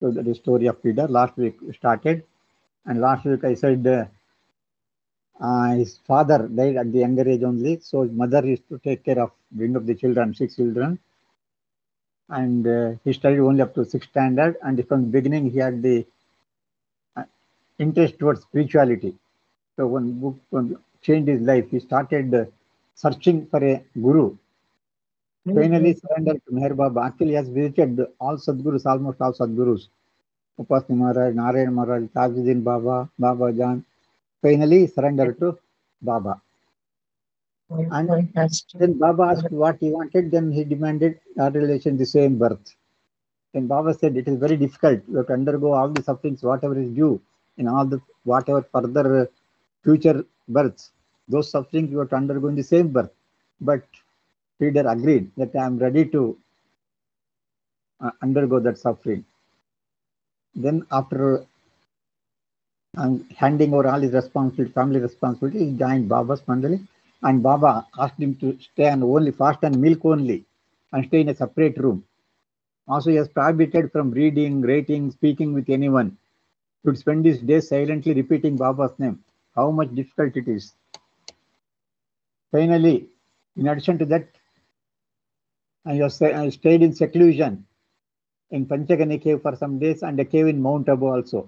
So that is story of Peter. Last week we started, and last week I said his father died at the younger age only, so his mother used to take care of bring up the children, 6 children, and he studied only up to 6th standard. And from the beginning, he had the interest towards spirituality. So one book changed his life. He started searching for a guru. Finally surrendered to Meher Baba. Actually, he has visited all Sadgurus, almost all Sadgurus. Upasni Maharaj, Narayan Maharaj, Tajuddin Baba, Baba Jan. Finally surrendered to Baba. And then Baba asked what he wanted. Then he demanded our relation, the same birth. Then Baba said, it is very difficult. You have to undergo all the sufferings, whatever is due, in all the whatever further future births. Those sufferings you have to undergo in the same birth. But Peter agreed that I am ready to undergo that suffering. Then after handing over all his responsibility, family responsibility, he joined Baba's Mandali, and Baba asked him to stay on only fast and milk only, and stay in a separate room. Also, he has prohibited from reading, writing, speaking with anyone. He would spend his days silently repeating Baba's name. How much difficult it is. Finally, in addition to that, he has stayed in seclusion in Panchagani cave for some days and a cave in Mount Abu also.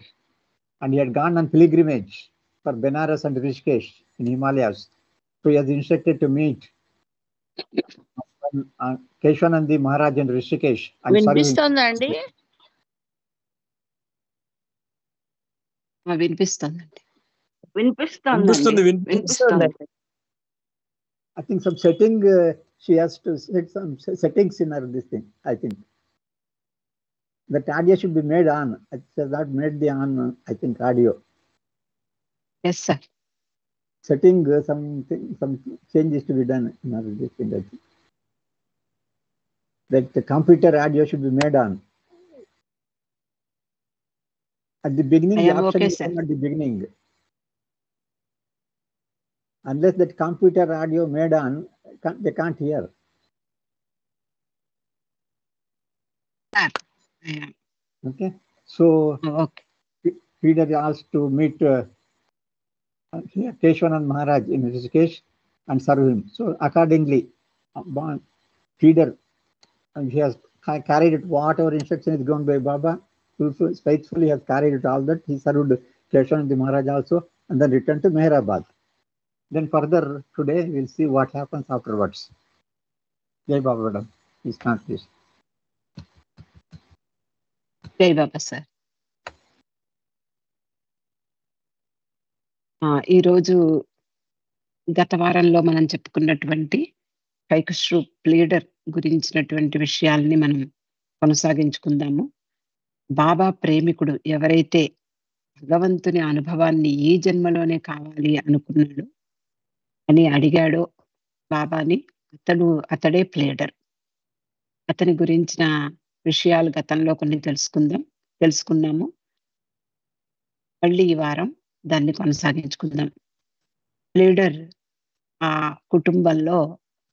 And he had gone on pilgrimage for Benares and Rishikesh in Himalayas. So he was instructed to meet Keshanandi Maharaj in Rishikesh and serve him. వినిపిస్తోందండి? వినిపిస్తోందండి. వినిపిస్తుంది. I think some setting, she has to set some settings in her this thing, I think. That audio should be made on. It has not made the on, I think, audio. Yes, sir. Setting, some changes to be done in her this thing, I think. That the computer audio should be made on. At the beginning, I the am option okay, is sir. at the beginning. Unless that computer audio made on, they can't hear. Sir. Yeah. Okay. So Okay. Peter asked to meet Keshwanand Maharaj in Rishikesh and serve him. So accordingly, Peter, he has carried it, whatever instruction is given by Baba, faithfully has carried it all that. He served Keshwanand Maharaj also and then returned to Meherabad. Then further today, we'll see what happens afterwards. Jai Baba Madam, please please. జై బాబా sir. ఈరోజు గత వారంలో మనం చెప్పుకున్నటువంటి కైకశ్రు pleader గురించినటువంటి విషయాల్ని మనం కొనసాగించుకుందాము. బాబా ప్రేమికుడు ఎవరైతే భగవంతుని అనుభవాన్ని ఈ జన్మలోనే కావాలి అనుకున్నాడు అని అడిగాడో బాబాని, అతడే ప్లీడర్. అతని గురించిన విషయాలు గతంలో కొన్ని తెలుసుకున్నాము. మళ్ళీ ఈ వారం దాన్ని కొనసాగించుకుందాం. ప్లీడర్ ఆ కుటుంబంలో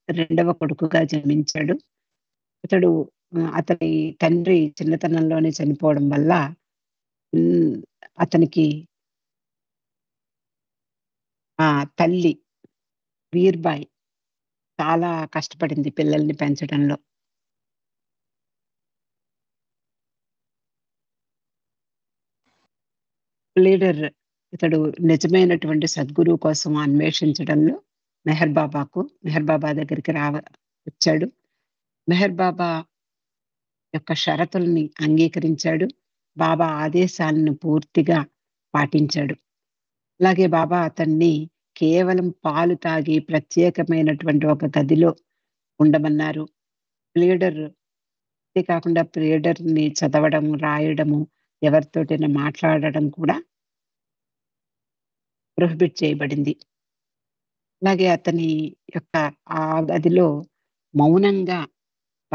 2వ కొడుకుగా జన్మించాడు. అతని తండ్రి చిన్నతనంలోనే చనిపోవడం వల్ల అతనికి తల్లి వీర్బాయి చాలా కష్టపడింది పిల్లల్ని పెంచడంలో. లీడర్ ఇతడు నిజమైనటువంటి సద్గురువు కోసం అన్వేషించడంలో మెహర్ బాబా దగ్గరికి వచ్చాడు. మెహర్ బాబా యొక్క షరతుల్ని అంగీకరించాడు. బాబా ఆదేశాలను పూర్తిగా పాటించాడు. అలాగే బాబా అతన్ని కేవలం పాలు తాగి ప్రత్యేకమైనటువంటి ఒక గదిలో ఉండమన్నారు. ప్లీడర్ కాకుండా ప్లీడర్ని చదవడం, రాయడము, ఎవరితోటైనా మాట్లాడడం కూడా ప్రొహిబిట్ చేయబడింది. అలాగే అతని యొక్క ఆ గదిలో మౌనంగా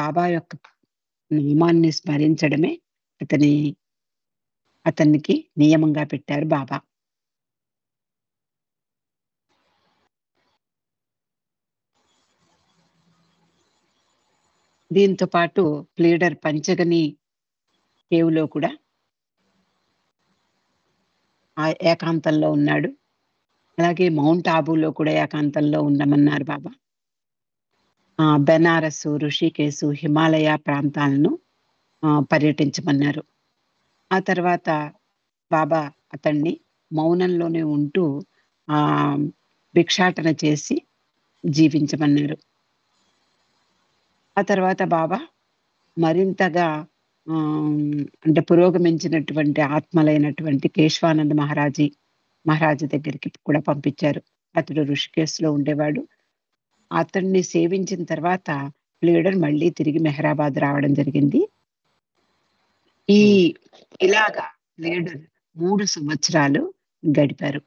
బాబా యొక్క నామాన్ని స్మరించడమే అతనికి నియమంగా పెట్టారు బాబా. దీంతో పాటు ప్లీడర్ పంచగని కేవ్లో కూడా ఆ ఏకాంతంలో ఉన్నాడు. అలాగే మౌంట్ ఆబూలో కూడా ఏకాంతంలో ఉండమన్నారు బాబా. బెనారసు, ఋషికేశు, హిమాలయ ప్రాంతాలను పర్యటించమన్నారు. ఆ తర్వాత బాబా అతన్ని మౌనంలోనే ఉంటూ భిక్షాటన చేసి జీవించమన్నారు. ఆ తర్వాత బాబా మరింతగా అంటే పురోగమించినటువంటి ఆత్మలైనటువంటి కేశవానంద మహారాజు దగ్గరికి కూడా పంపించారు. అతడు ఋషికేశ్లో ఉండేవాడు. అతన్ని సేవించిన తర్వాత లీడర్ మళ్ళీ తిరిగి మెహరాబాద్ రావడం జరిగింది. ఇలాగా లీడర్ 3 సంవత్సరాలు గడిపారు.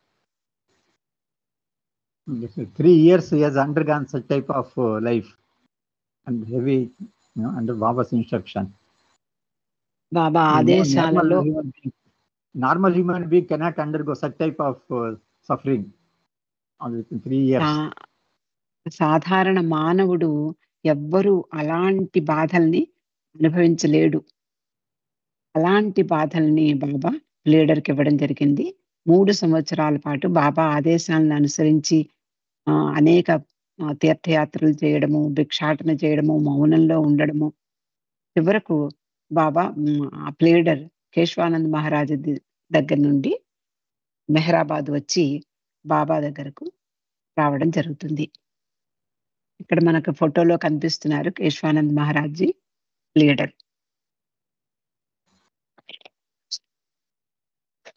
3 years he has undergone such type of life and heavy, under Baba's instruction. Baba ఆదేశాలలో normal human being cannot undergo such type of suffering within 3 years. సాధారణ మానవుడు ఎవ్వరూ అలాంటి బాధల్ని అనుభవించలేడు. అలాంటి బాధల్ని బాబా లీడర్కి ఇవ్వడం జరిగింది. 3 సంవత్సరాల పాటు బాబా ఆదేశాలను అనుసరించి అనేక తీర్థయాత్రలు చేయడము, భిక్షాటన చేయడము, మౌనంలో ఉండడము. చివరకు బాబా లీడర్ కేశవానంద్ మహారాజు దగ్గర నుండి మెహరాబాద్ వచ్చి బాబా దగ్గరకు రావడం జరుగుతుంది. ఇక్కడ మనకు ఫోటోలో కనిపిస్తున్నారు Keshavanand Maharajji leader.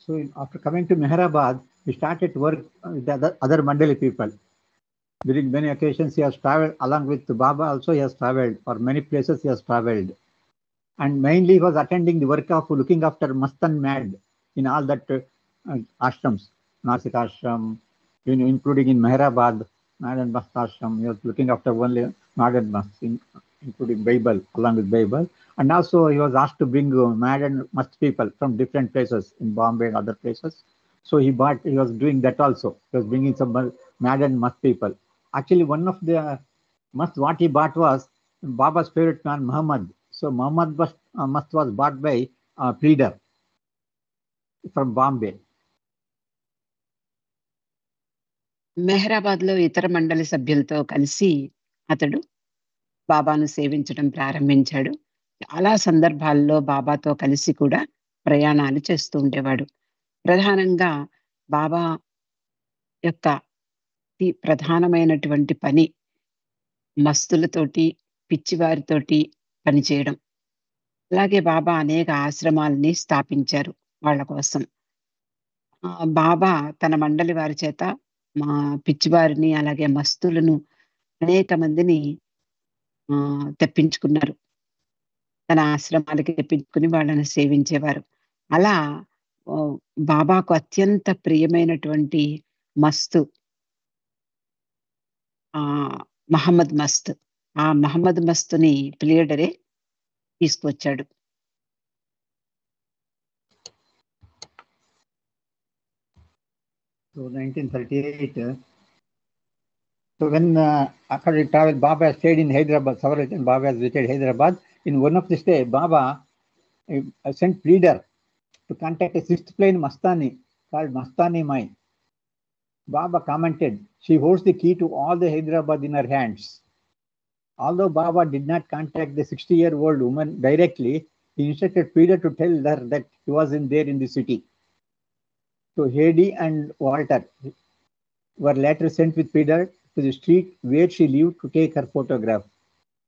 So after coming to Mehrabad, he started to work with the other Mandali people. During many occasions, he has traveled along with Baba. Also, he has traveled for many places. He has traveled, and mainly he was attending the work of looking after Mastan Mad in all that ashrams, Nasik ashram, including in Mehrabad, Mad and Mast ashram. He was looking after only Mad and Mast, including Bible, along with Bible. And also he was asked to bring mad and must people from different places in Bombay and other places. So he was doing that also. He was bringing some mad and must people. Actually, one of the must what he bought was Baba's favorite man, Muhammad. So Muhammad must was bought by pleader from Bombay. మెహరాబాద్లో ఇతర మండలి సభ్యులతో కలిసి అతడు బాబాను సేవించడం ప్రారంభించాడు. చాలా సందర్భాల్లో బాబాతో కలిసి కూడా ప్రయాణాలు చేస్తూ ఉండేవాడు. ప్రధానంగా బాబా యొక్క ప్రధానమైనటువంటి పని మస్తులతోటి, పిచ్చివారితోటి పనిచేయడం. అలాగే బాబా అనేక ఆశ్రమాలని స్థాపించారు వాళ్ళ కోసం. బాబా తన మండలి వారి చేత పిచ్చివారిని అలాగే మస్తులను అనేక మందిని తెప్పించుకున్నారు. తన ఆశ్రమాలకి తెప్పించుకుని వాళ్ళని సేవించేవారు. అలా బాబాకు అత్యంత ప్రియమైనటువంటి మస్తు మహమ్మద్ మస్త్. ఆ మహమ్మద్ మస్తుని ప్లీడరే తీసుకొచ్చాడు. So 1938. So when after he traveled, Baba stayed in Hyderabad. Several times Baba has visited Hyderabad. In one of the stay, Baba sent pleader to contact a 6th plane Mastani called Mastani Mai. Baba commented, she holds the key to all the Hyderabad in her hands. Although Baba did not contact the 60-year-old woman directly, he instructed pleader to tell her that he was there in the city. So Hedy and Walter were later sent with pleader to the street where she lived to take her photograph.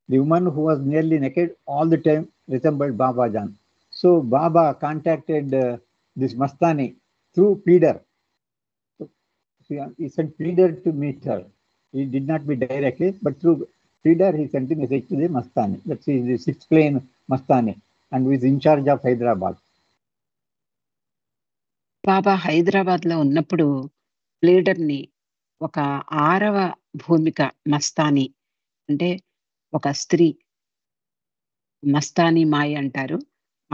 The woman, who was nearly naked all the time, resembled Baba Jan. So Baba contacted this Mastani through pleader. So he sent pleader to meet her. He did not meet directly, but through pleader he sent a message to the Mastani. That's the 6th plane Mastani, and who is in charge of Hyderabad. బాబా హైదరాబాద్లో ఉన్నప్పుడు లీడర్ని ఒక 6వ భూమిక మస్తాని, అంటే ఒక స్త్రీ, మస్తాని మాయ అంటారు,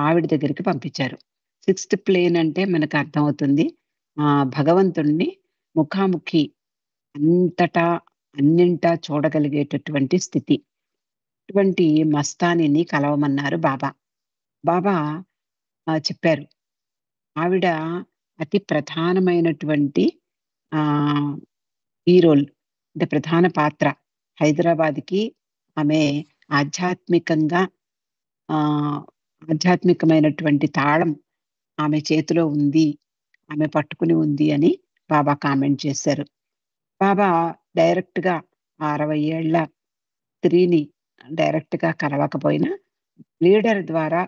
ఆవిడ దగ్గరికి పంపించారు. 6th ప్లేన్ అంటే మనకు అర్థమవుతుంది భగవంతుణ్ణి ముఖాముఖి అన్నింటా చూడగలిగేటటువంటి స్థితి. అటువంటి మస్తానిని కలవమన్నారు బాబా. బాబా చెప్పారు, ఆవిడ అతి ప్రధానమైనటువంటి ఈ రోల్ అంటే ప్రధాన పాత్ర. హైదరాబాద్కి ఆమె ఆధ్యాత్మికంగా ఆధ్యాత్మికమైనటువంటి తాళం ఆమె చేతిలో ఉంది, ఆమె పట్టుకుని ఉంది అని బాబా కామెంట్ చేశారు. బాబా డైరెక్ట్గా 60 ఏళ్ల స్త్రీని డైరెక్ట్గా కలవకపోయినా లీడర్ ద్వారా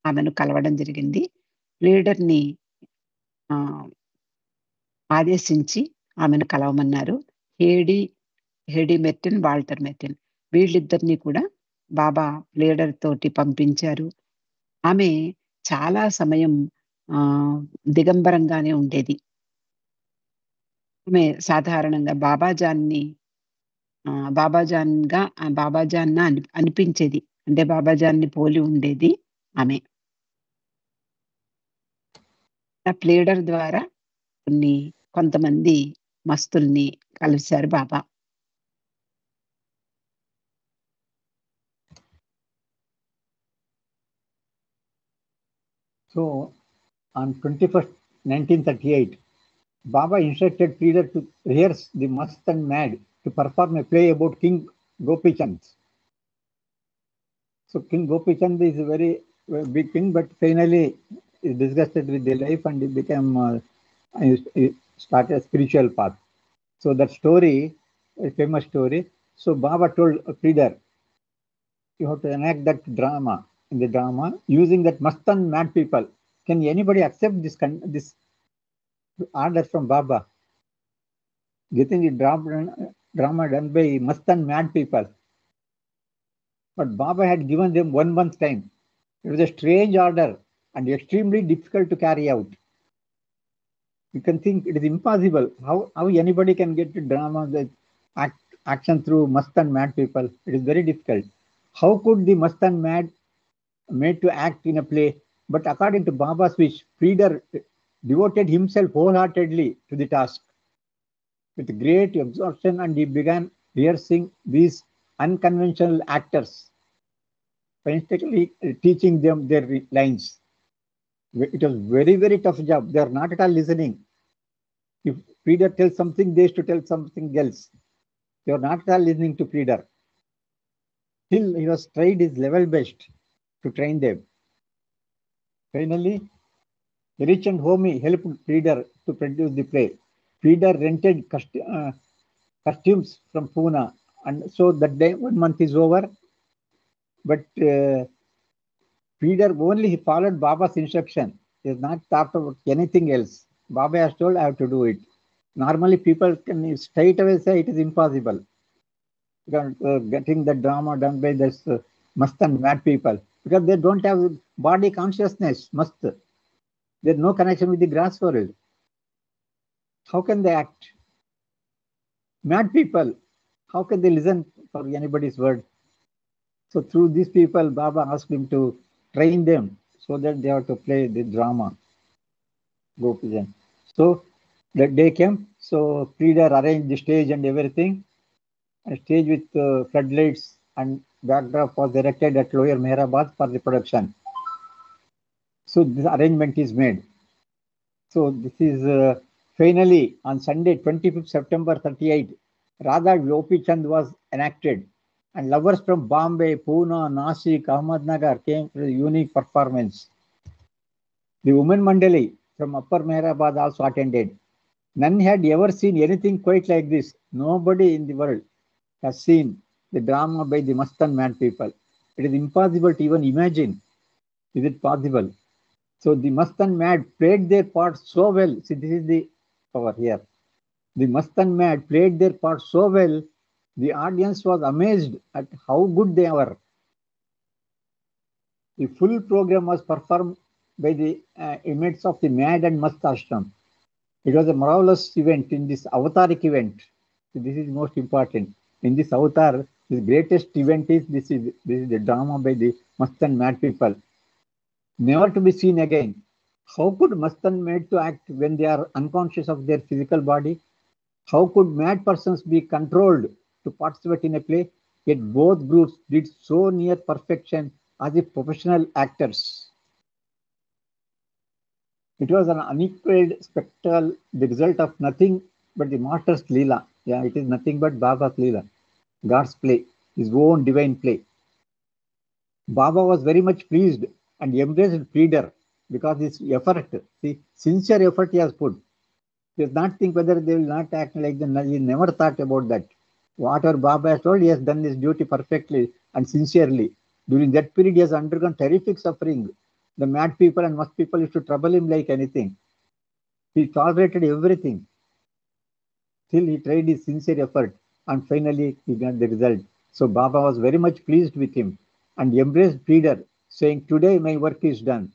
ఆమెను కలవడం జరిగింది. లీడర్ని ఆదేశించి ఆమెను కలవమన్నారు. హేడీ మెర్టిన్, వాల్టర్ మెర్టిన్ వీళ్ళిద్దరిని కూడా బాబా లీడర్ తోటి పంపించారు. ఆమె చాలా సమయం దిగంబరంగానే ఉండేది. ఆమె సాధారణంగా బాబాజాన్గా అనిపించేది. అంటే బాబాజాన్ని పోలి ఉండేది ఆమె. లీడర్ ద్వారా కొంతమంది మస్తుల్ని కలిశారు బాబా. So on 21st 1938, Baba instructed Leader to rehearse the Mast and Mad to perform a play about King Gopi Chand. So King Gopi Chand is a very big king, but finally is disgusted with the life and he became he started a spiritual path. So that story, a famous story. So Baba told Leader, you have to enact that drama. In the drama, using that Mast and Mad people. Can anybody accept this order from Baba? Getting the drama done by Mast and Mad people. But Baba had given them 1 month time. It was a strange order and extremely difficult to carry out. You can think it is impossible. How anybody can get to drama, the action through Mast and Mad people? It is very difficult. How could the Mast and Mad made to act in a play? But according to Baba's wish, Leader devoted himself wholeheartedly to the task with great absorption, and he began rehearsing these unconventional actors, painstakingly teaching them their lines. It was very, very tough job. They are not at all listening. If Leader tells something, they used to tell something else. They are not at all listening to Leader. Still, he was tried his level best to train them. Finally, Rich and Homey helped Leader to produce the play. Leader rented costumes from Pune, and so that day 1 month is over. But Leader only followed Baba's instruction. He has not thought about anything else. Baba has told, I have to do it. Normally, people can straight away say it is impossible. Getting the drama done by this Mast and Mad people, because they don't have body consciousness. Mast. There's no connection with the grass world. How can they act? Mad people, how can they listen for anybody's word? So through these people, Baba asked him to train them so that they have to play the drama. Gopijan. So that day came. So Leader arranged the stage and everything. A stage with floodlights and backdrop was erected at Lower Meherabad for the production. So this arrangement is made. So this is finally on Sunday, 25th September 38, Radha Gopi Chand was enacted, and lovers from Bombay, Pune, Nashik, Ahmednagar came for a unique performance. The women Mandali from Upper Meherabad also attended. None had ever seen anything quite like this. Nobody in the world has seen the drama by the Mast and Mad people. It is impossible to even imagine. Is it possible? So the Mast and Mad played their part so well. See, this is the power here. The Mast and Mad played their part so well, the audience was amazed at how good they were. The full program was performed by the inmates of the Mad and Mast Ashram. It was a marvelous event in this avataric event. So this is most important. In this avatar, the greatest event is this is the drama by the Mast and Mad people. Never to be seen again. How could Mast and Mad to act when they are unconscious of their physical body? How could mad persons be controlled to participate in a play? Yet both groups did so near perfection as if professional actors. It was an unequaled spectacle, the result of nothing but the master's Leela. Yeah, it is nothing but Baba's Leela, God's play, his own divine play. Baba was very much pleased and embraced Pleader because his effort, see, sincere effort he has put. He does not think whether they will not act like them. He never thought about that. Whatever Baba has told, he has done his duty perfectly and sincerely. During that period, he has undergone terrific suffering. The mad people and must people used to trouble him like anything. He tolerated everything. Still, he tried his sincere effort and finally he got the result. So Baba was very much pleased with him and embraced Pleader, saying, "Today my work is done.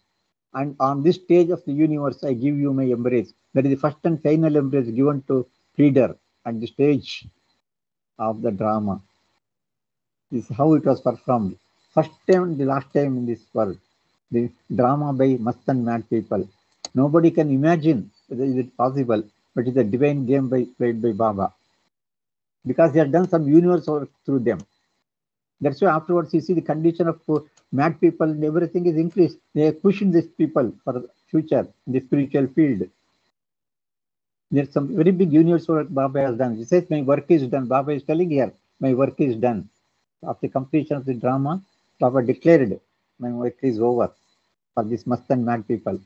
And on this stage of the universe, I give you my embrace." That is the first and final embrace given to Pleader at the stage of the drama. This is how it was performed. First time and the last time in this world. The drama by must and mad people. Nobody can imagine whether is it possible, but it's a divine game played by Baba. Because he has done some universe work through them. That's why afterwards you see the condition of mad people and everything is increased. They are pushing these people for future in the spiritual field. There's some very big universe work Baba has done. He says, "My work is done." Baba is telling here, "My work is done." After completion of the drama, Baba declared, "My work is over for this must and mad people."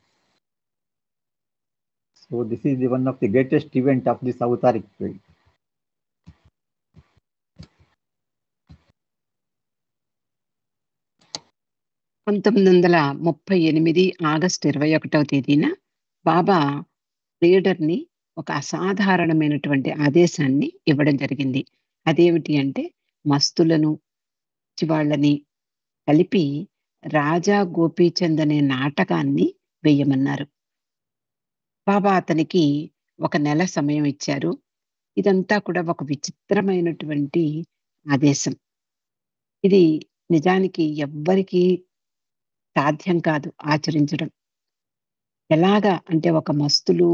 So this is the one of the greatest event of this avtaric period. August 21వ తేదీన బాబా లీడర్ని ఒక అసాధారణమైనటువంటి ఆదేశాన్ని ఇవ్వడం జరిగింది. అదేమిటి అంటే మస్తులను వాళ్ళని కలిపి రాజా గోపీచంద్ అనే నాటకాన్ని వేయమన్నారు. బాబా అతనికి 1 నెల సమయం ఇచ్చారు. ఇదంతా కూడా ఒక విచిత్రమైనటువంటి ఆదేశం. ఇది నిజానికి ఎవ్వరికీ సాధ్యం కాదు ఆచరించడం. ఎలాగా అంటే ఒక మస్తులు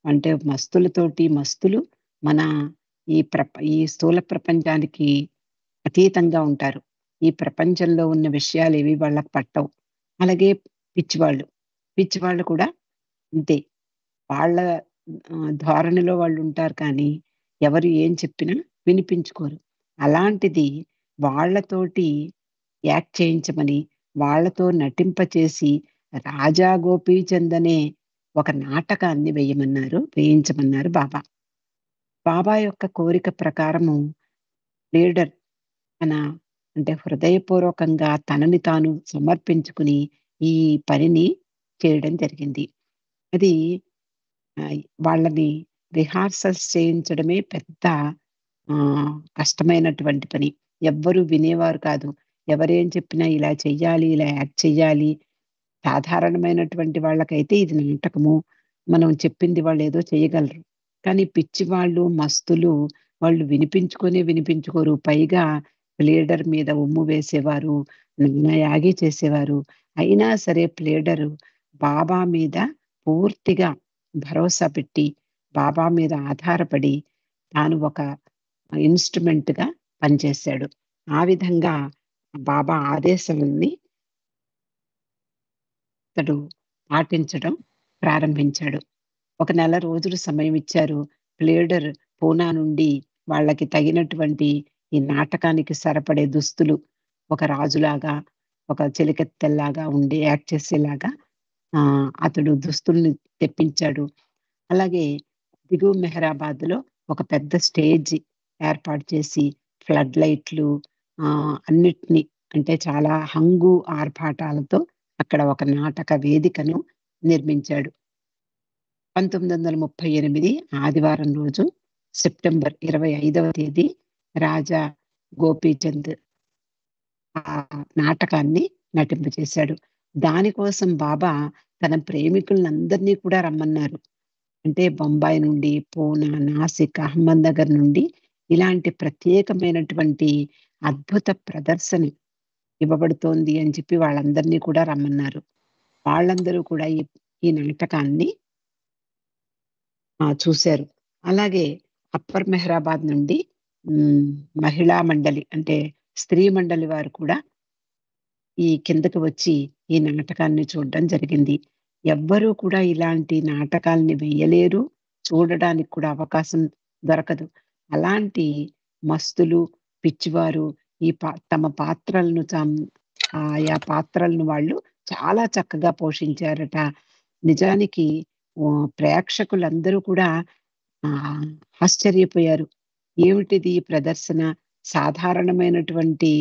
అంటే మస్తులతోటి మస్తులు మన ఈ స్థూల ప్రపంచానికి అతీతంగా ఉంటారు. ఈ ప్రపంచంలో ఉన్న విషయాలేవి వాళ్ళకి పట్టవు. అలాగే పిచ్చివాళ్ళు కూడా అంతే. వాళ్ళ ధోరణిలో వాళ్ళు ఉంటారు కానీ ఎవరు ఏం చెప్పినా వినిపించుకోరు. అలాంటిది వాళ్ళతోటి యాక్ట్ చేయించమని, వాళ్ళతో నటింపచేసి రాజా గోపీచంద్ అనే ఒక నాటకాన్ని వేయించమన్నారు బాబా. బాబా యొక్క కోరిక ప్రకారము లీడర్ అంటే హృదయపూర్వకంగా తనని తాను సమర్పించుకుని ఈ పనిని చేయడం జరిగింది. అది వాళ్ళని రిహార్సల్స్ చేయించడమే పెద్ద కష్టమైనటువంటి పని. ఎవ్వరూ వినేవారు కాదు. ఎవరేం చెప్పినా ఇలా చెయ్యాలి, ఇలా యాక్ట్ చెయ్యాలి. సాధారణమైనటువంటి వాళ్ళకైతే ఇది నాటకము, మనం చెప్పింది వాళ్ళు ఏదో చేయగలరు. కానీ పిచ్చివాళ్ళు, మస్తులు వాళ్ళు వినిపించుకోరు. పైగా ప్లేడర్ మీద ఉమ్ము వేసేవారు, నానాయాగి చేసేవారు. అయినా సరే ప్లేడరు బాబా మీద పూర్తిగా భరోసా పెట్టి, బాబా మీద ఆధారపడి తాను ఒక ఇన్‌స్ట్రుమెంట్‌గా పనిచేశాడు. ఆ విధంగా బాబా ఆదేశాలని అతడు పాటించడం ప్రారంభించాడు. 1 నెల రోజులు సమయం ఇచ్చారు. ప్లేడర్ పూనా నుండి వాళ్ళకి తగినటువంటి ఈ నాటకానికి సరిపడే దుస్తులు, ఒక రాజులాగా, ఒక చెలికత్తెల్లాగా ఉండి యాక్ట్ చేసేలాగా అతడు దుస్తుల్ని తెప్పించాడు. అలాగే దిగువ మెహరాబాద్‌లో ఒక పెద్ద స్టేజ్ ఏర్పాటు చేసి ఫ్లడ్ లైట్లు అన్నిటిని అంటే చాలా హంగు ఆర్భాటాలతో అక్కడ ఒక నాటక వేదికను నిర్మించాడు. 1938 ఆదివారం రోజు సెప్టెంబర్ 25వ తేదీ రాజా గోపీచంద్ ఆ నాటకాన్ని నటింపచేశాడు. దానికోసం బాబా తన ప్రేమికులందరినీ కూడా రమ్మన్నారు. అంటే బొంబాయి నుండి, పూనా, నాసిక్, అహ్మద్‌నగర్ నుండి ఇలాంటి ప్రత్యేకమైనటువంటి అద్భుత ప్రదర్శన ఇవ్వబడుతోంది అని చెప్పి వాళ్ళందరినీ కూడా రమ్మన్నారు. వాళ్ళందరూ కూడా ఈ నాటకాన్ని చూశారు. అలాగే అప్పర్ మెహరాబాద్ నుండి మహిళా మండలి అంటే స్త్రీ మండలి వారు కూడా ఈ కిందకి వచ్చి ఈ నాటకాన్ని చూడడం జరిగింది. ఎవ్వరూ కూడా ఇలాంటి నాటకాల్ని వేయలేరు. చూడడానికి కూడా అవకాశం దొరకదు. అలాంటి మస్తులు, పిచ్చివారు ఈ తమ పాత్రలను ఆయా పాత్రలను వాళ్ళు చాలా చక్కగా పోషించారట. నిజానికి ప్రేక్షకులందరూ కూడా ఆశ్చర్యపోయారు. ఏమిటిది ఈ ప్రదర్శన? సాధారణమైనటువంటి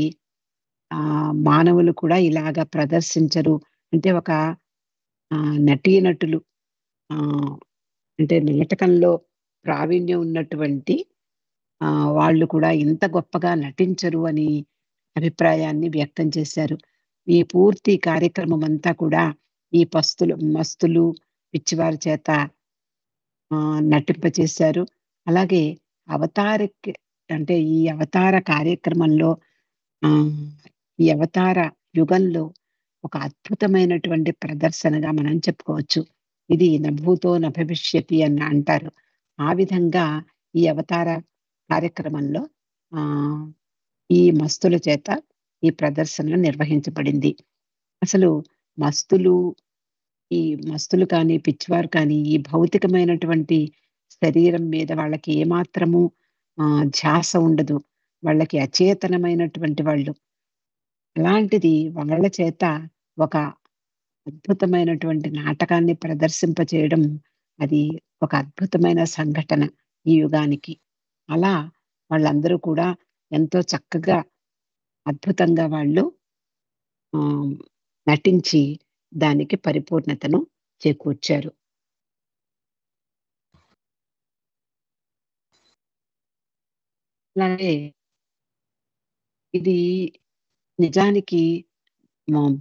మానవులు కూడా ఇలాగా ప్రదర్శించరు. అంటే ఒక నటీనటులు అంటే నాటకంలో ప్రావీణ్యం ఉన్నటువంటి వాళ్ళు కూడా ఇంత గొప్పగా నటించరు అని అభిప్రాయాన్ని వ్యక్తం చేశారు. ఈ పూర్తి కార్యక్రమం అంతా కూడా ఈ మస్తులు, పిచ్చివారి చేత నటింపచేశారు. అలాగే అంటే ఈ అవతార కార్యక్రమంలో ఈ అవతార యుగంలో ఒక అద్భుతమైనటువంటి ప్రదర్శనగా మనం చెప్పుకోవచ్చు. ఇది నభూతో నభవిష్యతి అని అంటారు. ఆ విధంగా ఈ అవతార కార్యక్రమంలో ఈ మస్తుల చేత ఈ ప్రదర్శన నిర్వహించబడింది. అసలు ఈ మస్తులు కానీ, పిచ్చివారు కానీ ఈ భౌతికమైనటువంటి శరీరం మీద వాళ్ళకి ఏమాత్రము ధ్యాస ఉండదు. వాళ్ళకి అచేతనమైనటువంటి వాళ్ళు. అలాంటిది వాళ్ళ చేత ఒక అద్భుతమైనటువంటి నాటకాన్ని ప్రదర్శింపచేయడం అది ఒక అద్భుతమైన సంఘటన ఈ యుగానికి. అలా వాళ్ళందరూ కూడా ఎంతో చక్కగా అద్భుతంగా వాళ్ళు నటించి దానికి పరిపూర్ణతను చేకూర్చారు. అలాగే ఇది నిజానికి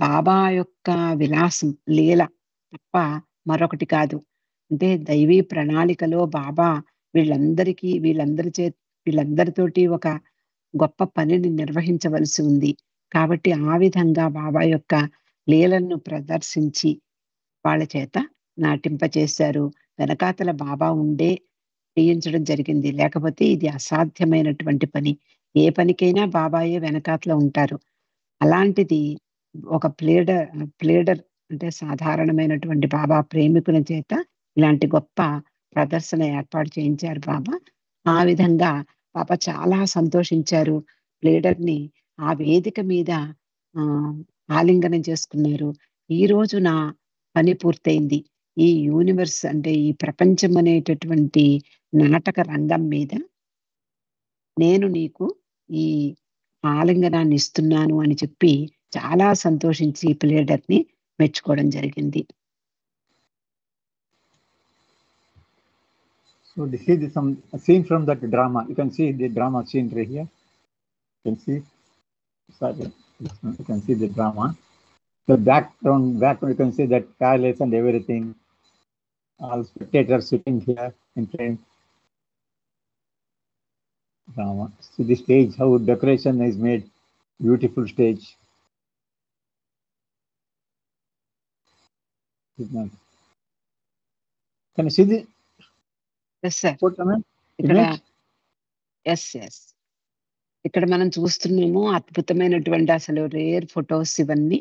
బాబా యొక్క విలాసం, లీల తప్ప మరొకటి కాదు. అంటే దైవీ ప్రణాళికలో బాబా వీళ్ళందరితోటి ఒక గొప్ప పనిని నిర్వహించవలసి ఉంది. కాబట్టి ఆ విధంగా బాబా యొక్క లీలను ప్రదర్శించి వాళ్ళ చేత నాటింపచేశారు. వెనకాతల బాబా ఉండే చేయించడం జరిగింది. లేకపోతే ఇది అసాధ్యమైనటువంటి పని. ఏ పనికైనా బాబాయే వెనకాతల ఉంటారు. అలాంటిది ఒక ప్లేడర్ అంటే సాధారణమైనటువంటి బాబా ప్రేమికుల చేత ఇలాంటి గొప్ప ప్రదర్శన ఏర్పాటు చేయించారు బాబా. ఆ విధంగా బాబా చాలా సంతోషించారు. ప్లేడర్ని ఆ వేదిక మీద ఆలింగనం చేసుకున్నారు. ఈ రోజు నా పని పూర్తయింది. ఈ యూనివర్స్ అంటే ఈ ప్రపంచం అనేటటువంటి నాటక రంగం మీద నేను నీకు ఈ ఆలింగనాన్ని ఇస్తున్నాను అని చెప్పి చాలా సంతోషించి ప్లేడర్ని మెచ్చుకోవడం జరిగింది. So this is some scene from that drama. You can see the drama scene right here. You can see, sorry, you can see the drama. The background, you can see that palace and everything. All spectators sitting here in front. Drama. See the stage, how decoration is made. Beautiful stage. Can you see the ఇక్కడ ఇక్కడ మనం చూస్తున్నాము అద్భుతమైనటువంటి అసలు rare photos ఇవన్నీ.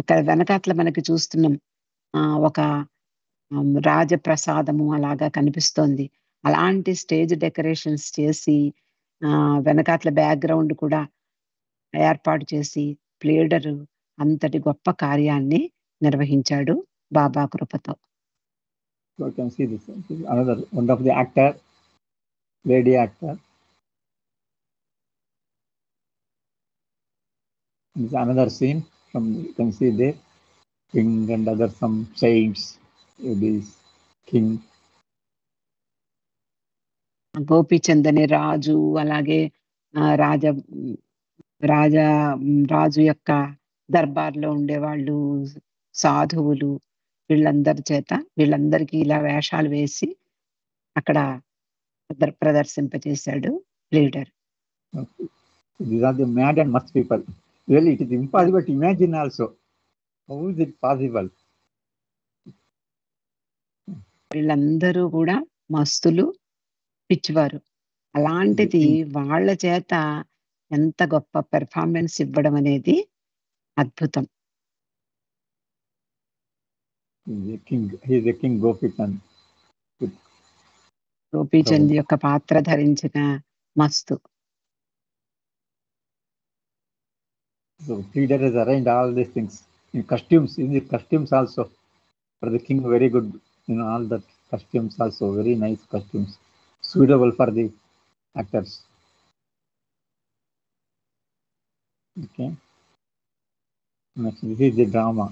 అక్కడ వెనకాతల మనకి చూస్తున్నాం ఒక రాజప్రసాదము అలాగా కనిపిస్తోంది. అలాంటి స్టేజ్ డెకరేషన్స్ చేసి వెనకాతల బ్యాక్గ్రౌండ్ కూడా ఏర్పాటు చేసి ప్లేడర్ అంతటి గొప్ప కార్యాన్ని నిర్వహించాడు బాబా కృపతో. So you can see this. Another one of the actor, lady actor. This is another scene from, you can see there, king and other some saints. This king. గోపీచందని రాజు, అలాగే రాజు యొక్క దర్బార్లో ఉండేవాళ్ళు, సాధువులు, వీళ్ళందరికీ ఇలా వేషాలు వేసి అక్కడ ప్రదర్శింపచేశాడు leader. These are the mad and must people. Really, it is impossible to imagine also. How is it possible? వీళ్ళందరూ కూడా మస్తులు, పిచ్చివారు. అలాంటిది వాళ్ళ చేత ఎంత గొప్ప పెర్ఫార్మెన్స్ ఇవ్వడం అనేది అద్భుతం. He is a king Gopichand. Gopichand యొక్క పాత్ర ధరించిన మస్తు. So pleader has arranged all these things in costumes. In the costumes also for the king, very good. All the costumes also very nice costumes, suitable for the actors. Okay. Next, this is the drama.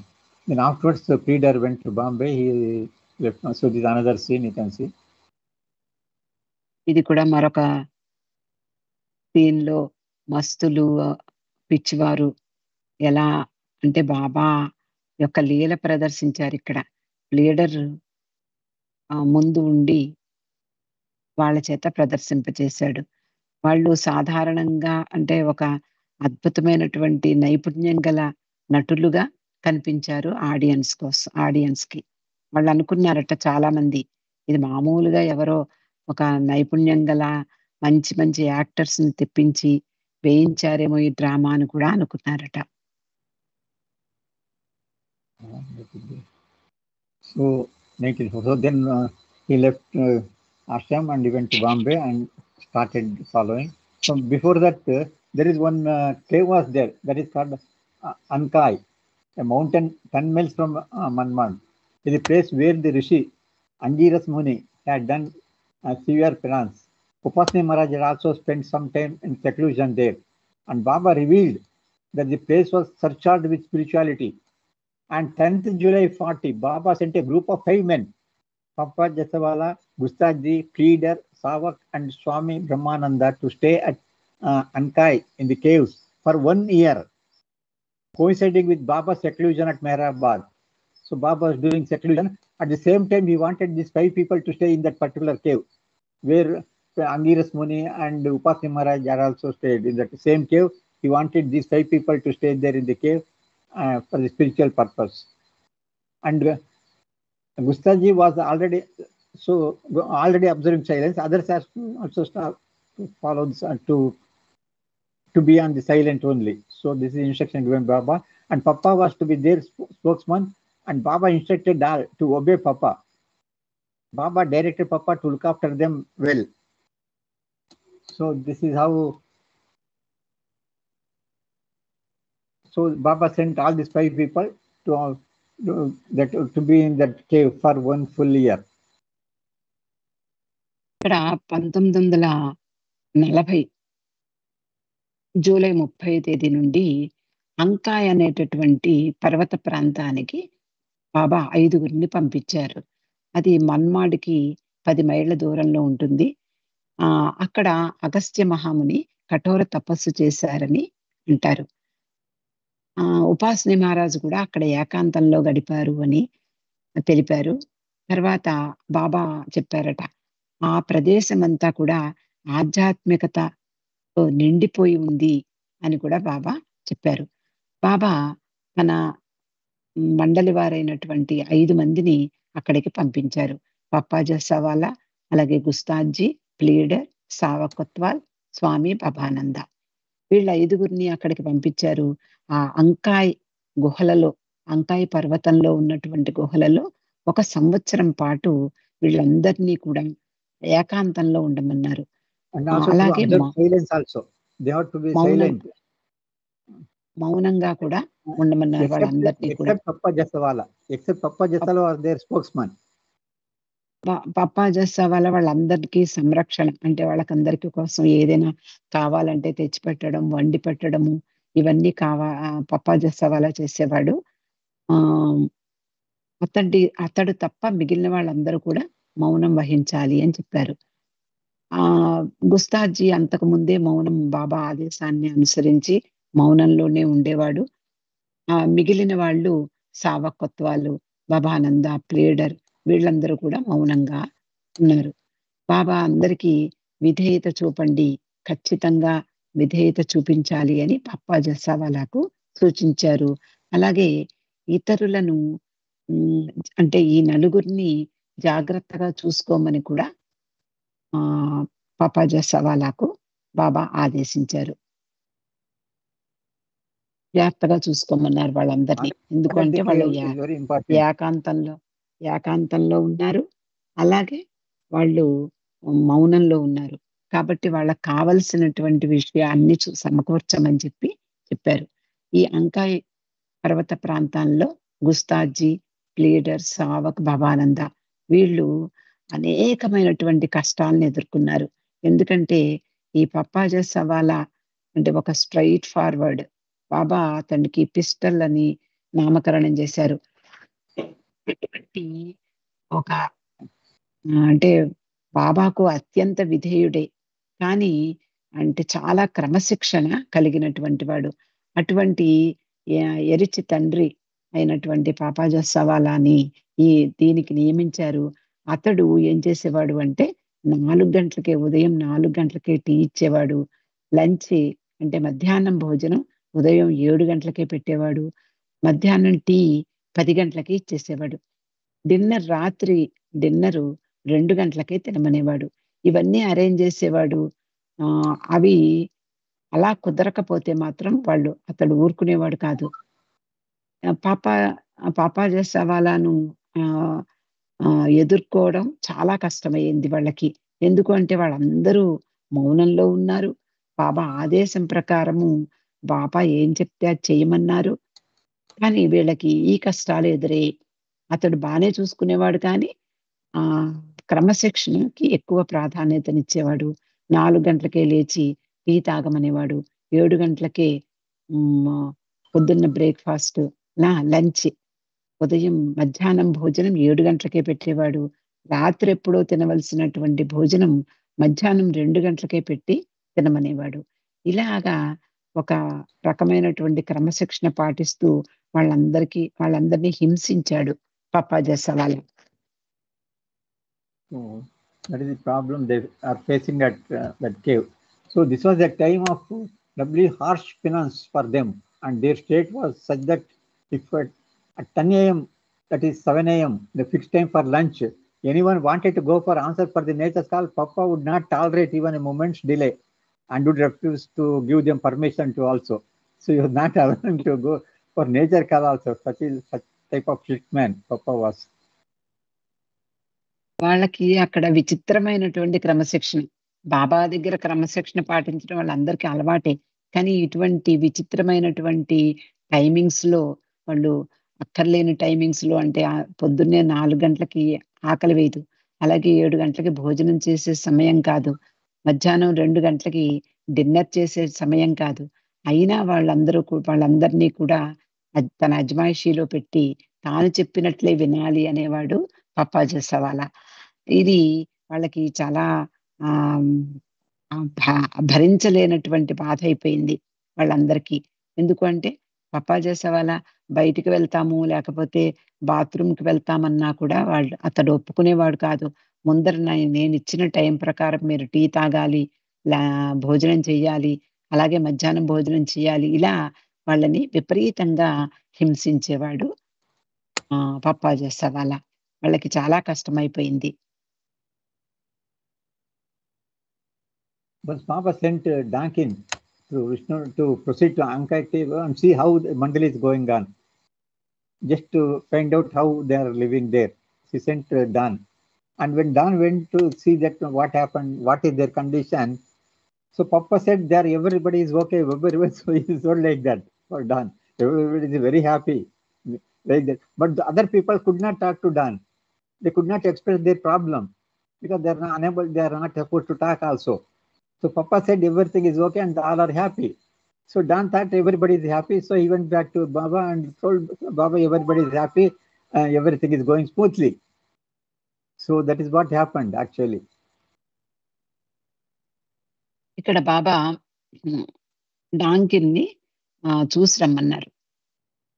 Then afterwards, the pleader went to Bombay. He left. So this is another scene you can see. ఇది కూడా మరొక scene లో మస్తులు పిచ్చివారు ఎలా అంటే బాబా యొక్క లీల ప్రదర్శించారు. ఇక్కడ leader ముందు ఉండి వాళ్ళ చేత ప్రదర్శింపచేశాడు. వాళ్ళు సాధారణంగా అంటే ఒక అద్భుతమైనటువంటి నైపుణ్యం గల నటులుగా కనిపించారు ఆడియన్స్ కి. వాళ్ళు అనుకున్నారట చాలా మంది, ఇది మామూలుగా ఎవరో ఒక నైపుణ్యం గల మంచి మంచి యాక్టర్స్ ని తెప్పించి వేయించారేమో ఈ డ్రామా అని కూడా అనుకున్నారట. So then he left Ashram and he went to Bombay and started following. So before that, there is one cave was there that is called Ankai, a mountain 10 miles from Manmad. It is a place where the Rishi Angiras Muni had done severe penance. Upasni Maharaj had also spent some time in seclusion there, and Baba revealed that the place was surcharged with spirituality. And 10th July 40, Baba sent a group of 5 men, Papa Jasawala, Gustaji, Pleader, Savak, and Swami Brahmananda to stay at Ankai in the caves for 1 year, coinciding with Baba's seclusion at Mehrabad. So Baba was doing seclusion. At the same time, he wanted these 5 people to stay in that particular cave, where Angiras Muni and Upasni Maharaj are also stayed in that same cave. He wanted these 5 people to stay there in the cave for the spiritual purpose. And Gustaji was already observing silence. Others are also follow this, to be on the silent only. So this is instruction given Baba, and Papa was to be their spokesman, and Baba instructed all to obey Papa. Baba directed Papa to look after them well. So this is how. So Baba sent all these 5 people to be in that cave for 1 full year. ఇక్కడ 1940 July 30 తేదీ నుండి అంకాయ్ అనేటటువంటి పర్వత ప్రాంతానికి బాబా 5గురిని పంపించారు. అది మన్మాడ్కి 10 మైళ్ళ దూరంలో ఉంటుంది. అక్కడ అగస్త్య మహాముని కఠోర తపస్సు చేశారని అంటారు. ఉపాసని మహారాజు కూడా అక్కడ ఏకాంతంలో గడిపారు అని తెలిపారు. తర్వాత బాబా చెప్పారట, ఆ ప్రదేశం అంతా కూడా ఆధ్యాత్మికతతో నిండిపోయి ఉంది అని కూడా బాబా చెప్పారు. బాబా తన మండలి వారైనటువంటి 5 మందిని అక్కడికి పంపించారు. పప్పా జస్సావాలా, అలాగే గుస్తాజీ, ప్లీడర్, సావకొత్వాల్, స్వామి బాబానంద. వీళ్ళ 5గురిని అక్కడికి పంపించారు. ఆ అంకాయ్ గుహలలో, అంకాయ్ పర్వతంలో ఉన్నటువంటి గుహలలో 1 సంవత్సరం పాటు వీళ్ళందరినీ కూడా ఏకాంతంలో ఉండమన్నారు. అలాగే మౌనంగా కూడా ఉండమన్నారు వాళ్ళందరినీ కూడా. పప్పా జస్సావాలా వాళ్ళందరికీ సంరక్షణ అంటే వాళ్ళకందరికీ కోసం ఏదైనా కావాలంటే తెచ్చిపెట్టడం, వండి పెట్టడము, ఇవన్నీ పప్పా జస్సావాలా చేసేవాడు. అతడు తప్ప మిగిలిన వాళ్ళందరూ కూడా మౌనం వహించాలి అని చెప్పారు. గుస్తాజీ అంతకు ముందే మౌనం బాబా ఆదేశాన్ని అనుసరించి మౌనంలోనే ఉండేవాడు. మిగిలిన వాళ్ళు సావకొత్వాలు, బాబానంద, ప్లేడర్ వీళ్ళందరూ కూడా మౌనంగా ఉన్నారు. బాబా అందరికీ విధేయత చూపండి, ఖచ్చితంగా విధేయత చూపించాలి అని పప్పా జస్సావాలాకు సూచించారు. అలాగే ఇతరులను అంటే ఈ 4గురిని జాగ్రత్తగా చూసుకోమని కూడా పప్పా జస్సావాలాకు బాబా ఆదేశించారు. జాగ్రత్తగా చూసుకోమన్నారు వాళ్ళందరినీ. ఎందుకంటే వాళ్ళు ఏకాంతంలో ఉన్నారు. అలాగే వాళ్ళు మౌనంలో ఉన్నారు. కాబట్టి వాళ్ళకి కావలసినటువంటి విషయాన్ని సమకూర్చమని చెప్పారు. ఈ అంకాయ్ పర్వత ప్రాంతాల్లో గుస్తాజీ, ప్లీడర్, సావక్, భవానంద వీళ్ళు అనేకమైనటువంటి కష్టాలను ఎదుర్కొన్నారు. ఎందుకంటే ఈ పప్పాజీ సవాలా అంటే ఒక స్ట్రెయిట్ ఫార్వర్డ్ బాబా అతనికి పిస్టల్ అని నామకరణం చేశారు. ఇటువంటి ఒక అంటే బాబాకు అత్యంత విధేయుడే. కానీ అంటే చాలా క్రమశిక్షణ కలిగినటువంటి వాడు. అటువంటి ఎరిచి తండ్రి అయినటువంటి పాపాజీ సవాలాని దీనికి నియమించారు. అతడు ఏం చేసేవాడు అంటే 4 గంటలకే ఉదయం 4 గంటలకే టీ ఇచ్చేవాడు. లంచ్ అంటే మధ్యాహ్నం భోజనం ఉదయం 7 గంటలకే పెట్టేవాడు. మధ్యాహ్నం టీ 10 గంటలకి ఇచ్చేసేవాడు. రాత్రి డిన్నరు 2 గంటలకే తినమనేవాడు. ఇవన్నీ అరేంజ్ చేసేవాడు. అవి అలా కుదరకపోతే మాత్రం అతడు ఊరుకునేవాడు కాదు. పాపాజీ సవాలాను ఎదుర్కోవడం చాలా కష్టమయ్యింది వాళ్ళకి. ఎందుకు అంటే వాళ్ళందరూ మౌనంలో ఉన్నారు. బాబా ఆదేశం ప్రకారము బాబా ఏం చెప్తే అది చేయమన్నారు. కానీ వీళ్ళకి ఈ కష్టాలు ఎదురయ్యాయి. అతడు బానే చూసుకునేవాడు కానీ క్రమశిక్షణకి ఎక్కువ ప్రాధాన్యతనిచ్చేవాడు. 4 గంటలకే లేచి టీ తాగమనేవాడు. 7 గంటలకే పొద్దున్న బ్రేక్‌ఫాస్ట్, లంచ్ ఉదయం మధ్యాహ్నం భోజనం 7 గంటలకే పెట్టేవాడు. రాత్రి ఎప్పుడో తినవలసినటువంటి భోజనం మధ్యాహ్నం 2 గంటలకే పెట్టి తినమనేవాడు. ఇలాగా ఒక రకమైనటువంటి క్రమశిక్షణ పాటిస్తూ వాళ్ళందరినీ హింసించాడు Papaji సవాలా. So that is the problem they are facing at that cave. So this was a time of doubly harsh penance for them, and their state was such that if at 10 a.m., that is 7 a.m., the fixed time for lunch, anyone wanted to go for answer for the nature's call, Papa would not tolerate even a moment's delay and would refuse to give them permission to also. So he was not allowing to go for nature call also. Such type of strict man Papa was. వాళ్ళకి అక్కడ విచిత్రమైనటువంటి క్రమశిక్షణ. బాబా దగ్గర క్రమశిక్షణ పాటించడం వాళ్ళందరికీ అలవాటే. కానీ ఇటువంటి విచిత్రమైనటువంటి టైమింగ్స్‌లో వాళ్ళు అక్కర్లేని టైమింగ్స్‌లో అంటే పొద్దున్నే 4 గంటలకి ఆకలి వేయదు. అలాగే 7 గంటలకి భోజనం చేసే సమయం కాదు. మధ్యాహ్నం 2 గంటలకి డిన్నర్ చేసే సమయం కాదు. అయినా వాళ్ళందరినీ కూడా తన అజమాయిషీలో పెట్టి తాను చెప్పినట్లే వినాలి అనేవాడు పప్పాజీ సవాలా. ఇది వాళ్ళకి చాలా భరించలేనటువంటి బాధ అయిపోయింది వాళ్ళందరికీ. ఎందుకు అంటే పప్పాజీ సవాలా బయటికి వెళ్తాము, లేకపోతే బాత్రూమ్‌కి వెళ్తామన్నా కూడా అతడు ఒప్పుకునేవాడు కాదు. ముందర నేనిచ్చిన టైం ప్రకారం మీరు టీ తాగాలి, భోజనం చెయ్యాలి, అలాగే మధ్యాహ్నం భోజనం చేయాలి. ఇలా వాళ్ళని విపరీతంగా హింసించేవాడు పప్పాజీ సవాలా. వాళ్ళకి చాలా కష్టమైపోయింది. But Papa sent Dankin to Vishnu to proceed to Ankai cave and see how the mandal is going on, just to find out how they are living there. She sent Dan, and when Dan went to see that what happened, what is their condition, so Papa said there everybody is okay, everybody is so like that for Dan. Everybody is very happy like that. But the other people could not talk to Dan. They could not express their problem because they are not unable, they are not supposed to talk also. So Papa said everything is okay and all are happy. So Dan thought everybody is happy. So he went back to Baba and told Baba everybody is happy, everything is going smoothly. So that is what happened actually. ఇక్కడ బాబా డాంకిన్ని చూసి రమ్మన్నారు.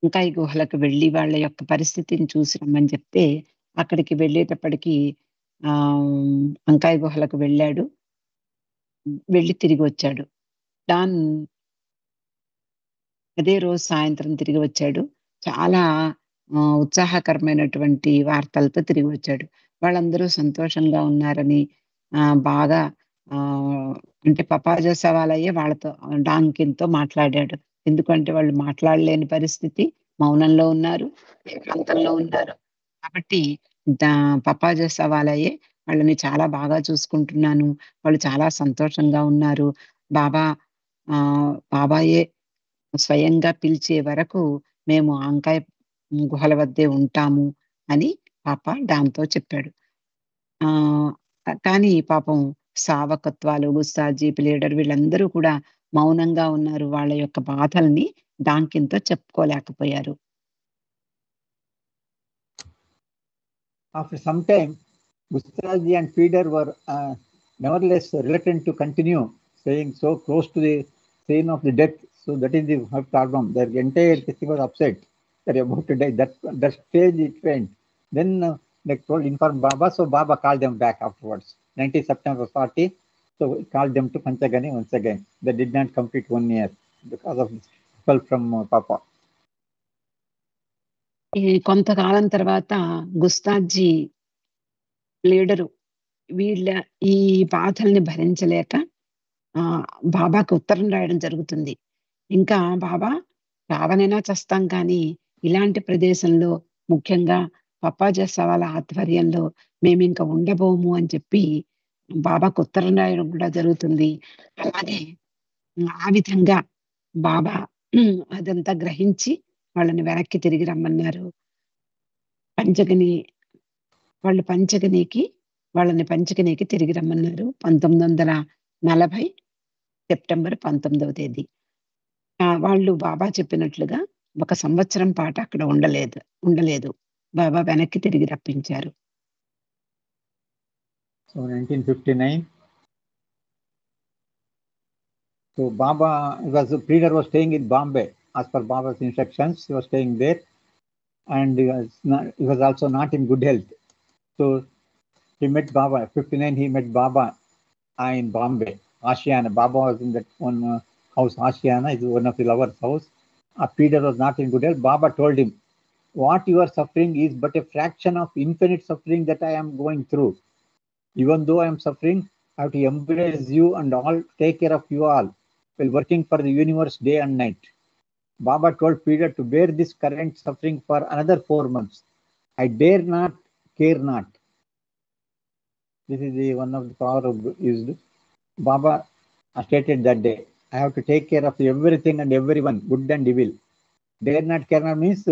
అంకాయ్ గుహలకు వెళ్ళి వాళ్ళ యొక్క పరిస్థితిని చూసి రమ్మని చెప్తే అక్కడికి వెళ్ళేటప్పటికి అంకాయ్ గుహలకు వెళ్ళాడు. వెళ్ళి తిరిగి వచ్చాడు. డాన్ అదే రోజు సాయంత్రం తిరిగి వచ్చాడు. చాలా ఉత్సాహకరమైనటువంటి వార్తలతో తిరిగి వచ్చాడు. వాళ్ళందరూ సంతోషంగా ఉన్నారని బాగా అంటే పప్పాజీ సవాలయ్యే వాళ్ళతో డాంకిన్‌తో మాట్లాడాడు. ఎందుకంటే వాళ్ళు మాట్లాడలేని పరిస్థితి, మౌనంలో ఉన్నారు, ఏకాంతంలో ఉన్నారు. కాబట్టి పప్పాజీ సవాలయ్యే వాళ్ళని చాలా బాగా చూసుకుంటున్నాను. వాళ్ళు చాలా సంతోషంగా ఉన్నారు. బాబా బాబాయే స్వయంగా పిలిచే వరకు మేము ఆంకాయ్ గుహల వద్దే ఉంటాము అని పాప డామ్‌తో చెప్పాడు. ఆహ్, కానీ పాపం సావకత్వాలు, గుస్తాజీ, ప్లీడర్ వీళ్ళందరూ కూడా మౌనంగా ఉన్నారు. వాళ్ళ యొక్క బాధల్ని డాంకిన్‌తో చెప్పుకోలేకపోయారు. After some time, Gustaji and Peter were nevertheless reluctant to continue staying so close to the scene of the death. So that is the problem. Their entire thing was upset. They're about to die. That stage it went. Then they told inform Baba. So Baba called them back afterwards. 19 September 40. So he called them to Panchagani once again. They did not complete 1 year because of this help from Papa. ఈ కొంతకాలం తర్వాత గుస్తాజీ, pleader వీళ్ళ ఈ బాధల్ని భరించలేక బాబాకి ఉత్తరం రాయడం జరుగుతుంది. ఇంకా బాబా చావనైనా చస్తాం కానీ, ఇలాంటి ప్రదేశంలో ముఖ్యంగా పప్పాజీ సవాల ఆధ్వర్యంలో మేమింక ఉండబోము అని చెప్పి బాబాకు ఉత్తరం రాయడం కూడా జరుగుతుంది. అలాగే ఆ విధంగా బాబా అదంతా గ్రహించి వాళ్ళని వెనక్కి తిరిగి రమ్మన్నారు. పంచగని వాళ్ళని పంచగనికి తిరిగి రమ్మన్నారు. 1940 సెప్టెంబర్ 19వ తేదీ. వాళ్ళు బాబా చెప్పినట్లుగా 1 సంవత్సరం పాటు అక్కడ ఉండలేదు. బాబా వెనక్కి తిరిగి రప్పించారు. So 1959. So Baba Pleader was staying in Bombay as per Baba's instructions. He was staying there, and he was also not in good health. So he met Baba. 59. He met Baba in Bombay. Ashiana. Baba was in that one house. Ashiana is one of the lovers' house. Pleader was not in good health. Baba told him, "What you are suffering is but a fraction of infinite suffering that I am going through. Even though I am suffering, I have to embrace you and all, take care of you all, while working for the universe day and night." Baba told Peter to bear this current suffering for another 4 months. I dare not, care not. This is the one of the power used. Baba stated that day, I have to take care of everything and everyone, good and evil. Dare not, care not means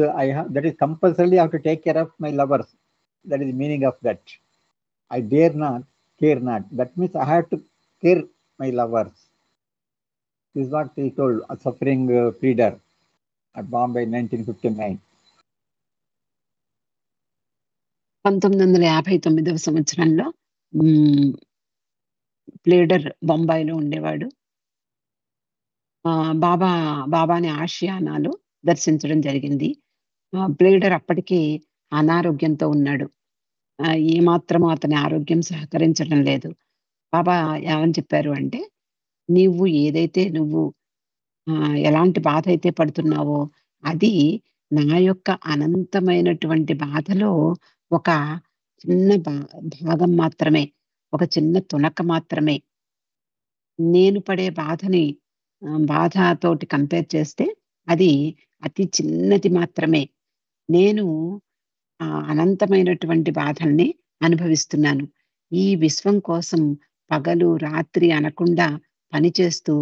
that is compulsorily I have to take care of my lovers. That is the meaning of that. I dare not, care not. That means I have to care my lovers. This is what he told a suffering pleader at Bombay in 1959. 1959వ సంవత్సరంలో pleader బొంబాయిలో ఉండేవాడు. బాబాని ఆషియానాలో దర్శించడం జరిగింది. Pleader అప్పటికి అనారోగ్యంతో ఉన్నాడు. ఏమాత్రము అతని ఆరోగ్యం సహకరించడం లేదు. బాబా ఏమని చెప్పారు అంటే, నువ్వు ఎలాంటి బాధ అయితే పడుతున్నావో అది నా యొక్క అనంతమైనటువంటి బాధలో ఒక చిన్న భాగం మాత్రమే, ఒక చిన్న తునక మాత్రమే. నేను పడే బాధతోటి కంపేర్ చేస్తే అది అతి చిన్నది మాత్రమే. నేను అనంతమైనటువంటి బాధల్ని అనుభవిస్తున్నాను. ఈ విశ్వం కోసం పగలు, రాత్రి అనకుండా పనిచేస్తూ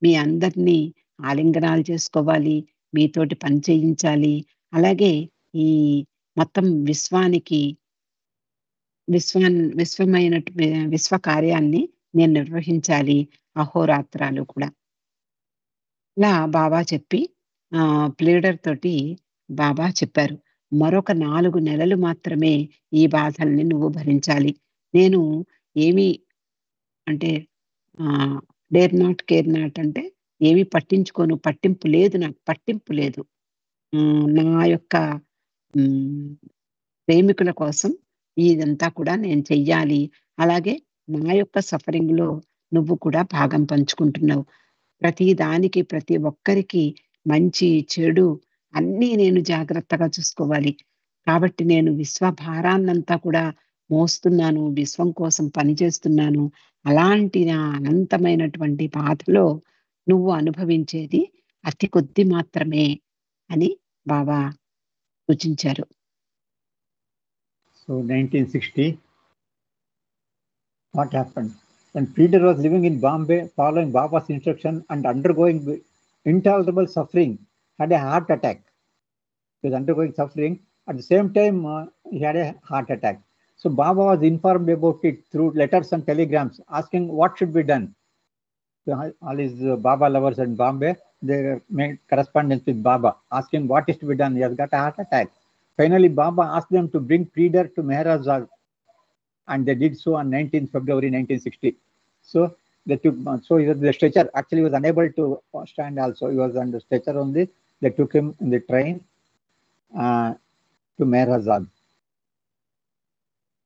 మీ అందరినీ ఆలింగనాలు చేసుకోవాలి, మీతోటి పని చేయించాలి. అలాగే ఈ మొత్తం విశ్వ కార్యాన్ని నేను నిర్వహించాలి అహోరాత్రాలు కూడా. ఇలా బాబా చెప్పి ప్లీడర్ తోటి బాబా చెప్పారు, మరొక 4 నెలలు మాత్రమే ఈ బాధల్ని నువ్వు భరించాలి. నేను ఏమి అంటే డేర్ నాట్, కేర్ నాట్ అంటే ఏమి పట్టించుకోను, పట్టింపు లేదు, నాకు పట్టింపు లేదు. నా యొక్క ప్రేమికుల కోసం ఇదంతా కూడా నేను చెయ్యాలి. అలాగే నా యొక్క సఫరింగ్‌లో నువ్వు కూడా భాగం పంచుకుంటున్నావు. ప్రతి దానికి, ప్రతి ఒక్కరికి మంచి, చెడు అన్నీ నేను జాగ్రత్తగా చూసుకోవాలి. కాబట్టి నేను విశ్వ భారాన్నంతా కూడా మోస్తున్నాను, విశ్వం కోసం పనిచేస్తున్నాను. అలాంటి నా అనంతమైనటువంటి బాధలో నువ్వు అనుభవించేది అతి కొద్ది మాత్రమే అని బాబా సూచించారు. So So 1960, what happened? When Peter was living in Bombay, following Baba's instruction and undergoing intolerable suffering, had a heart attack. He was undergoing suffering. At the same time, he had a heart attack. So Baba was informed about it through letters and telegrams, asking what should be done. So all his Baba lovers in Bombay, they made correspondence with Baba, asking what is to be done. He has got a heart attack. Finally, Baba asked them to bring Peter to Mehrabad, and they did so on 19th February 1960. So they took, so he was the stretcher. Actually, he was unable to stand also. He was on the stretcher only. They took him in the train to Mehrabad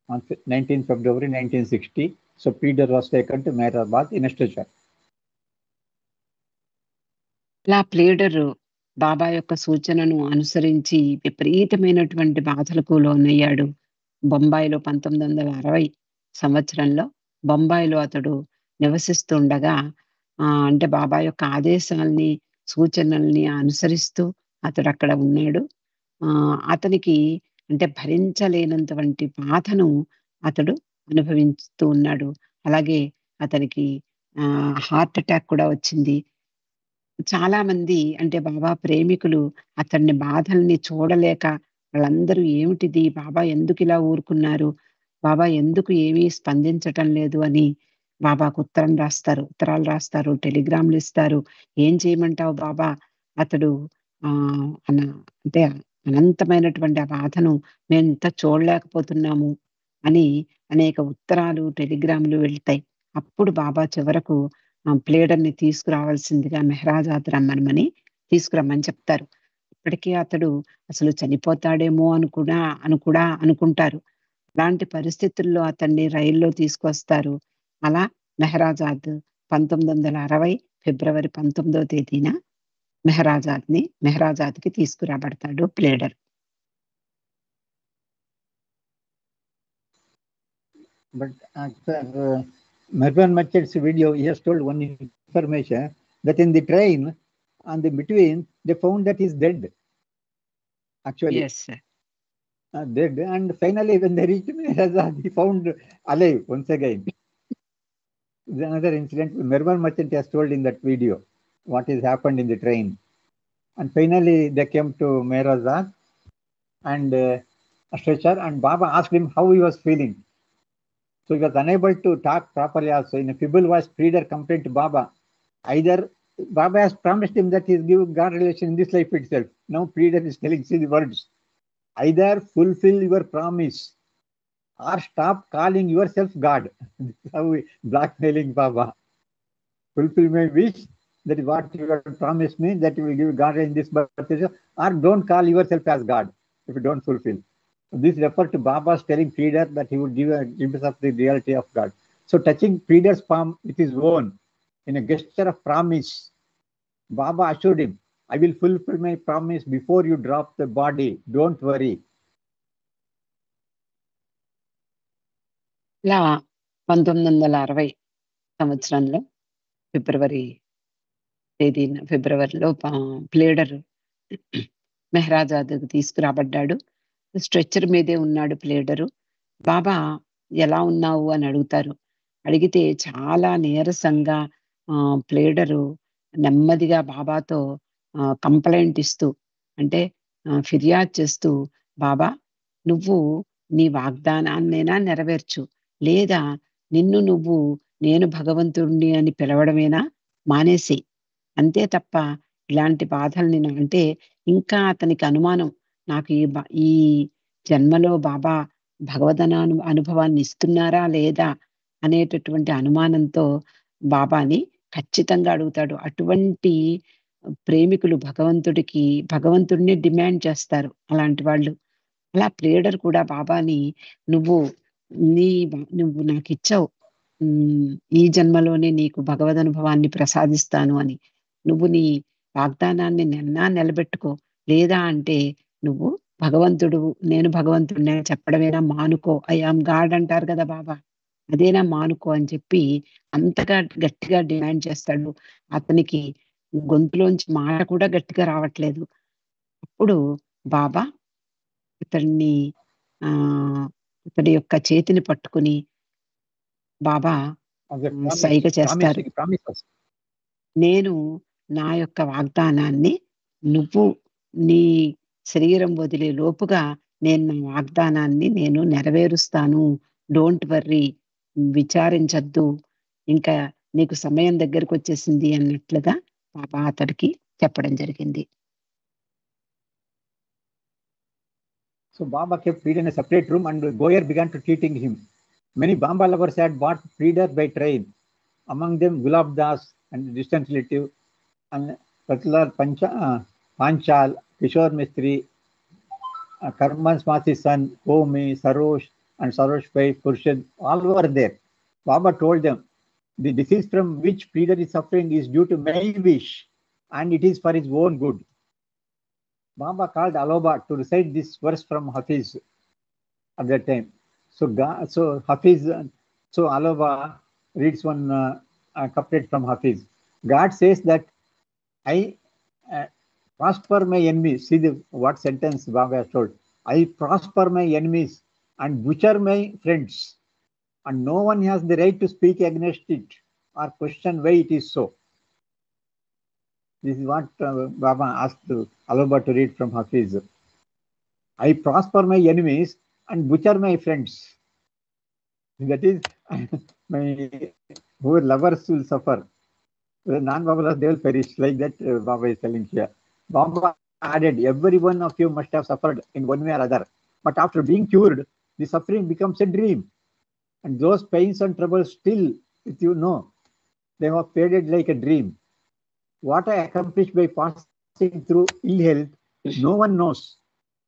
on 19th February 1960. So Peter was taken to Mehrabad in a stretcher. ఇలా pleader బాబా యొక్క సూచనను అనుసరించి విపరీతమైనటువంటి బాధలకు లోనయ్యాడు. బొంబాయిలో 1960 సంవత్సరంలో బొంబాయిలో అతడు నివసిస్తుండగా అంటే బాబా యొక్క ఆదేశాల్ని, సూచనల్ని అనుసరిస్తూ అతడు అక్కడ ఉన్నాడు. అతనికి అంటే భరించలేనంటువంటి బాధను అతడు అనుభవిస్తూ ఉన్నాడు. అలాగే అతనికి హార్ట్ అటాక్ కూడా వచ్చింది. చాలా మంది అంటే బాబా ప్రేమికులు అతన్ని బాధల్ని చూడలేక వాళ్ళందరూ ఏమిటిది బాబా ఎందుకు ఇలా ఊరుకున్నారు, బాబా ఎందుకు ఏమీ స్పందించటం లేదు అని బాబాకు ఉత్తరాలు రాస్తారు, టెలిగ్రామ్లు ఇస్తారు. ఏం చేయమంటావు బాబా, అతడు అంటే అనంతమైనటువంటి ఆ బాధను మేము ఇంత చూడలేకపోతున్నాము అని అనేక ఉత్తరాలు, టెలిగ్రాములు వెళ్తాయి. అప్పుడు బాబా చివరకు ప్లేడర్ని తీసుకురావాల్సిందిగా మెహరాజాద్ రమ్మని తీసుకురమ్మని చెప్తారు. ఇప్పటికీ అతడు అసలు చనిపోతాడేమో అని కూడా అనుకుంటారు. అలాంటి పరిస్థితుల్లో అతన్ని రైల్లో తీసుకొస్తారు. అలా మెహరాజాద్ 1960 ఫిబ్రవరి 19వ తేదీన మెహరాజాద్కి తీసుకురాబడతాడు pleader. But after Mervan Mached's video, he has told one information that in the train, on the between, they found that he's dead. Actually, yes, sir. Dead, and finally, when they reached Mehrabad, he found alive once again. Another incident Mervan Mached has told in that video what has happened in the train, and finally they came to Mehrabad and a stretcher, and Baba asked him how he was feeling. So he was unable to talk properly also. In a feeble voice, Peter complained to Baba. Either Baba has promised him that he is giving God relation in this life itself. Now Peter is telling the words. Either fulfill your promise or stop calling yourself God. This is how we blackmailing Baba. Fulfill my wish, that is what you have promised me, that you will give God in this birth, or don't call yourself as God if you don't fulfill. This refers to Baba's telling Peter that he would give a glimpse of the reality of God. So touching Peter's palm with his own in a gesture of promise, Baba assured him, I will fulfill my promise before you drop the body. Don't worry. ఇలా 1960 సంవత్సరంలో ఫిబ్రవరిలో pleader మెహరాజాద్కు తీసుకురాబడ్డాడు. Stretcher మీదే ఉన్నాడు pleader. బాబా ఎలా ఉన్నావు అని అడుగుతారు. అడిగితే చాలా నీరసంగా ప్లేడరు నెమ్మదిగా బాబాతో కంప్లైంట్ ఇస్తూ అంటే ఫిర్యాదు చేస్తూ, బాబా నువ్వు నీ వాగ్దానాన్నైనా నెరవేర్చు, లేదా నేను భగవంతుడిని అని పిలవడమేనా మానేసి, అంతే తప్ప ఇలాంటి బాధల్ని అంటే ఇంకా అతనికి అనుమానం, నాకు ఈ జన్మలో బాబా అనుభవాన్ని ఇస్తున్నారా లేదా అనేటటువంటి అనుమానంతో బాబాని ఖచ్చితంగా అడుగుతాడు. అటువంటి ప్రేమికులు భగవంతుడిని డిమాండ్ చేస్తారు అలాంటి వాళ్ళు. అలా ప్లేడర్ కూడా బాబాని నువ్వు నాకు ఇచ్చావు, ఈ జన్మలోనే నీకు అనుభవాన్ని ప్రసాదిస్తాను అని, నువ్వు నీ వాగ్దానాన్ని నిలబెట్టుకో, లేదా అంటే నువ్వు నేను భగవంతుడిని చెప్పడమేనా మానుకో, ఐ యామ్ గాడ్ అంటారు కదా బాబా, అదేనా మానుకో అని చెప్పి అంతగా గట్టిగా డిమాండ్ చేస్తాడు. అతనికి గొంతులోంచి మాట కూడా గట్టిగా రావట్లేదు. అప్పుడు బాబా అతన్ని అతడి యొక్క చేతిని పట్టుకుని బాబా As a సైగ చేస్తారు. promise us. నేను నా యొక్క వాగ్దానాన్ని నువ్వు నీ శరీరం వదిలే లోపుగా నేను నా వాగ్దానాన్ని నేను నెరవేరుస్తాను. Don't worry, విచారించొద్దు. ఇంకా నీకు సమయం దగ్గరకొచ్చేసింది అన్నట్లుగా బాబా అతడికి చెప్పడం జరిగింది. So Baba kept Frida in a separate room and Goyer began to treating him. Many Bamba lovers had bought Frida by train. Among them Gulab Das and distant relative and Patlar Panchal, Kishore Mistry, Karman Smati's son, Homi, Sarosh and Sarosh Bhai, Purshad, all were there. Baba told them, the disease from which Frida is suffering is due to my wish and it is for his own good. Baba called Aloba to recite this verse from Hafiz at that time. So Hafiz, so Aloba reads one couplet from Hafiz. God says that I prosper my enemies. See what sentence Baba has told. I prosper my enemies and butcher my friends, and no one has the right to speak against it or question why it is so. This is what Baba asked Aloba to read from Hafiz. I prosper my enemies and butcher my friends. That is, my who lovers will suffer. The non-Baba lovers, they will perish. Like that, Baba is telling here. Baba added, every one of you must have suffered in one way or other. But after being cured, the suffering becomes a dream. And those pains and troubles still, if you know, they have faded like a dream. What I accomplished by passing through ill health, no one knows.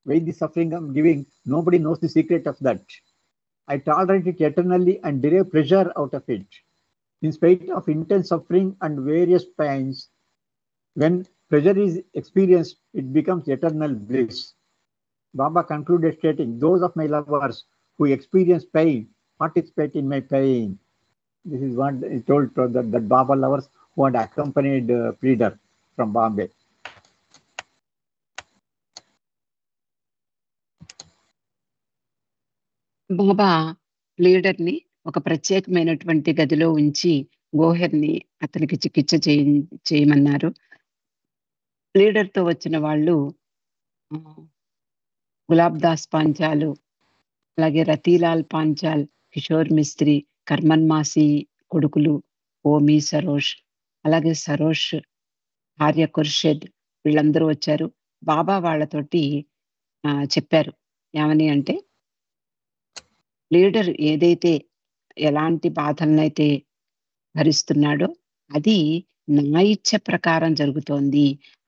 Why the suffering I'm giving, nobody knows the secret of that. I tolerate it eternally and derive pleasure out of it. In spite of intense suffering and various pains, when pleasure is experienced, it becomes eternal bliss. Baba concluded stating, those of my lovers who experience pain participate in my pain. This is what he told that Baba lovers who had accompanied Frida from Bombay. బాబా లీడర్‌ని ఒక ప్రత్యేకమైనటువంటి గదిలో ఉంచి గోహెర్‌ని అతనికి చికిత్స చేయమన్నారు. లీడర్‌తో వచ్చిన వాళ్ళు గులాబ్ దాస్ పాంచాలు, అలాగే రతీలాల్ పాంచాల్, కిషోర్ మిస్త్రి, కర్మన్ మాసి కొడుకులు ఓమి, సరోష్, అలాగే సరోష్ భార్య ఖుర్షెద్ వీళ్ళందరూ వచ్చారు. బాబా వాళ్ళతోటి చెప్పారు. ఏమని అంటే, లీడర్ ఏదైతే ఎలాంటి బాధలనైతే భరిస్తున్నాడో అది నా ఇచ్చ ప్రకారం జరుగుతోంది.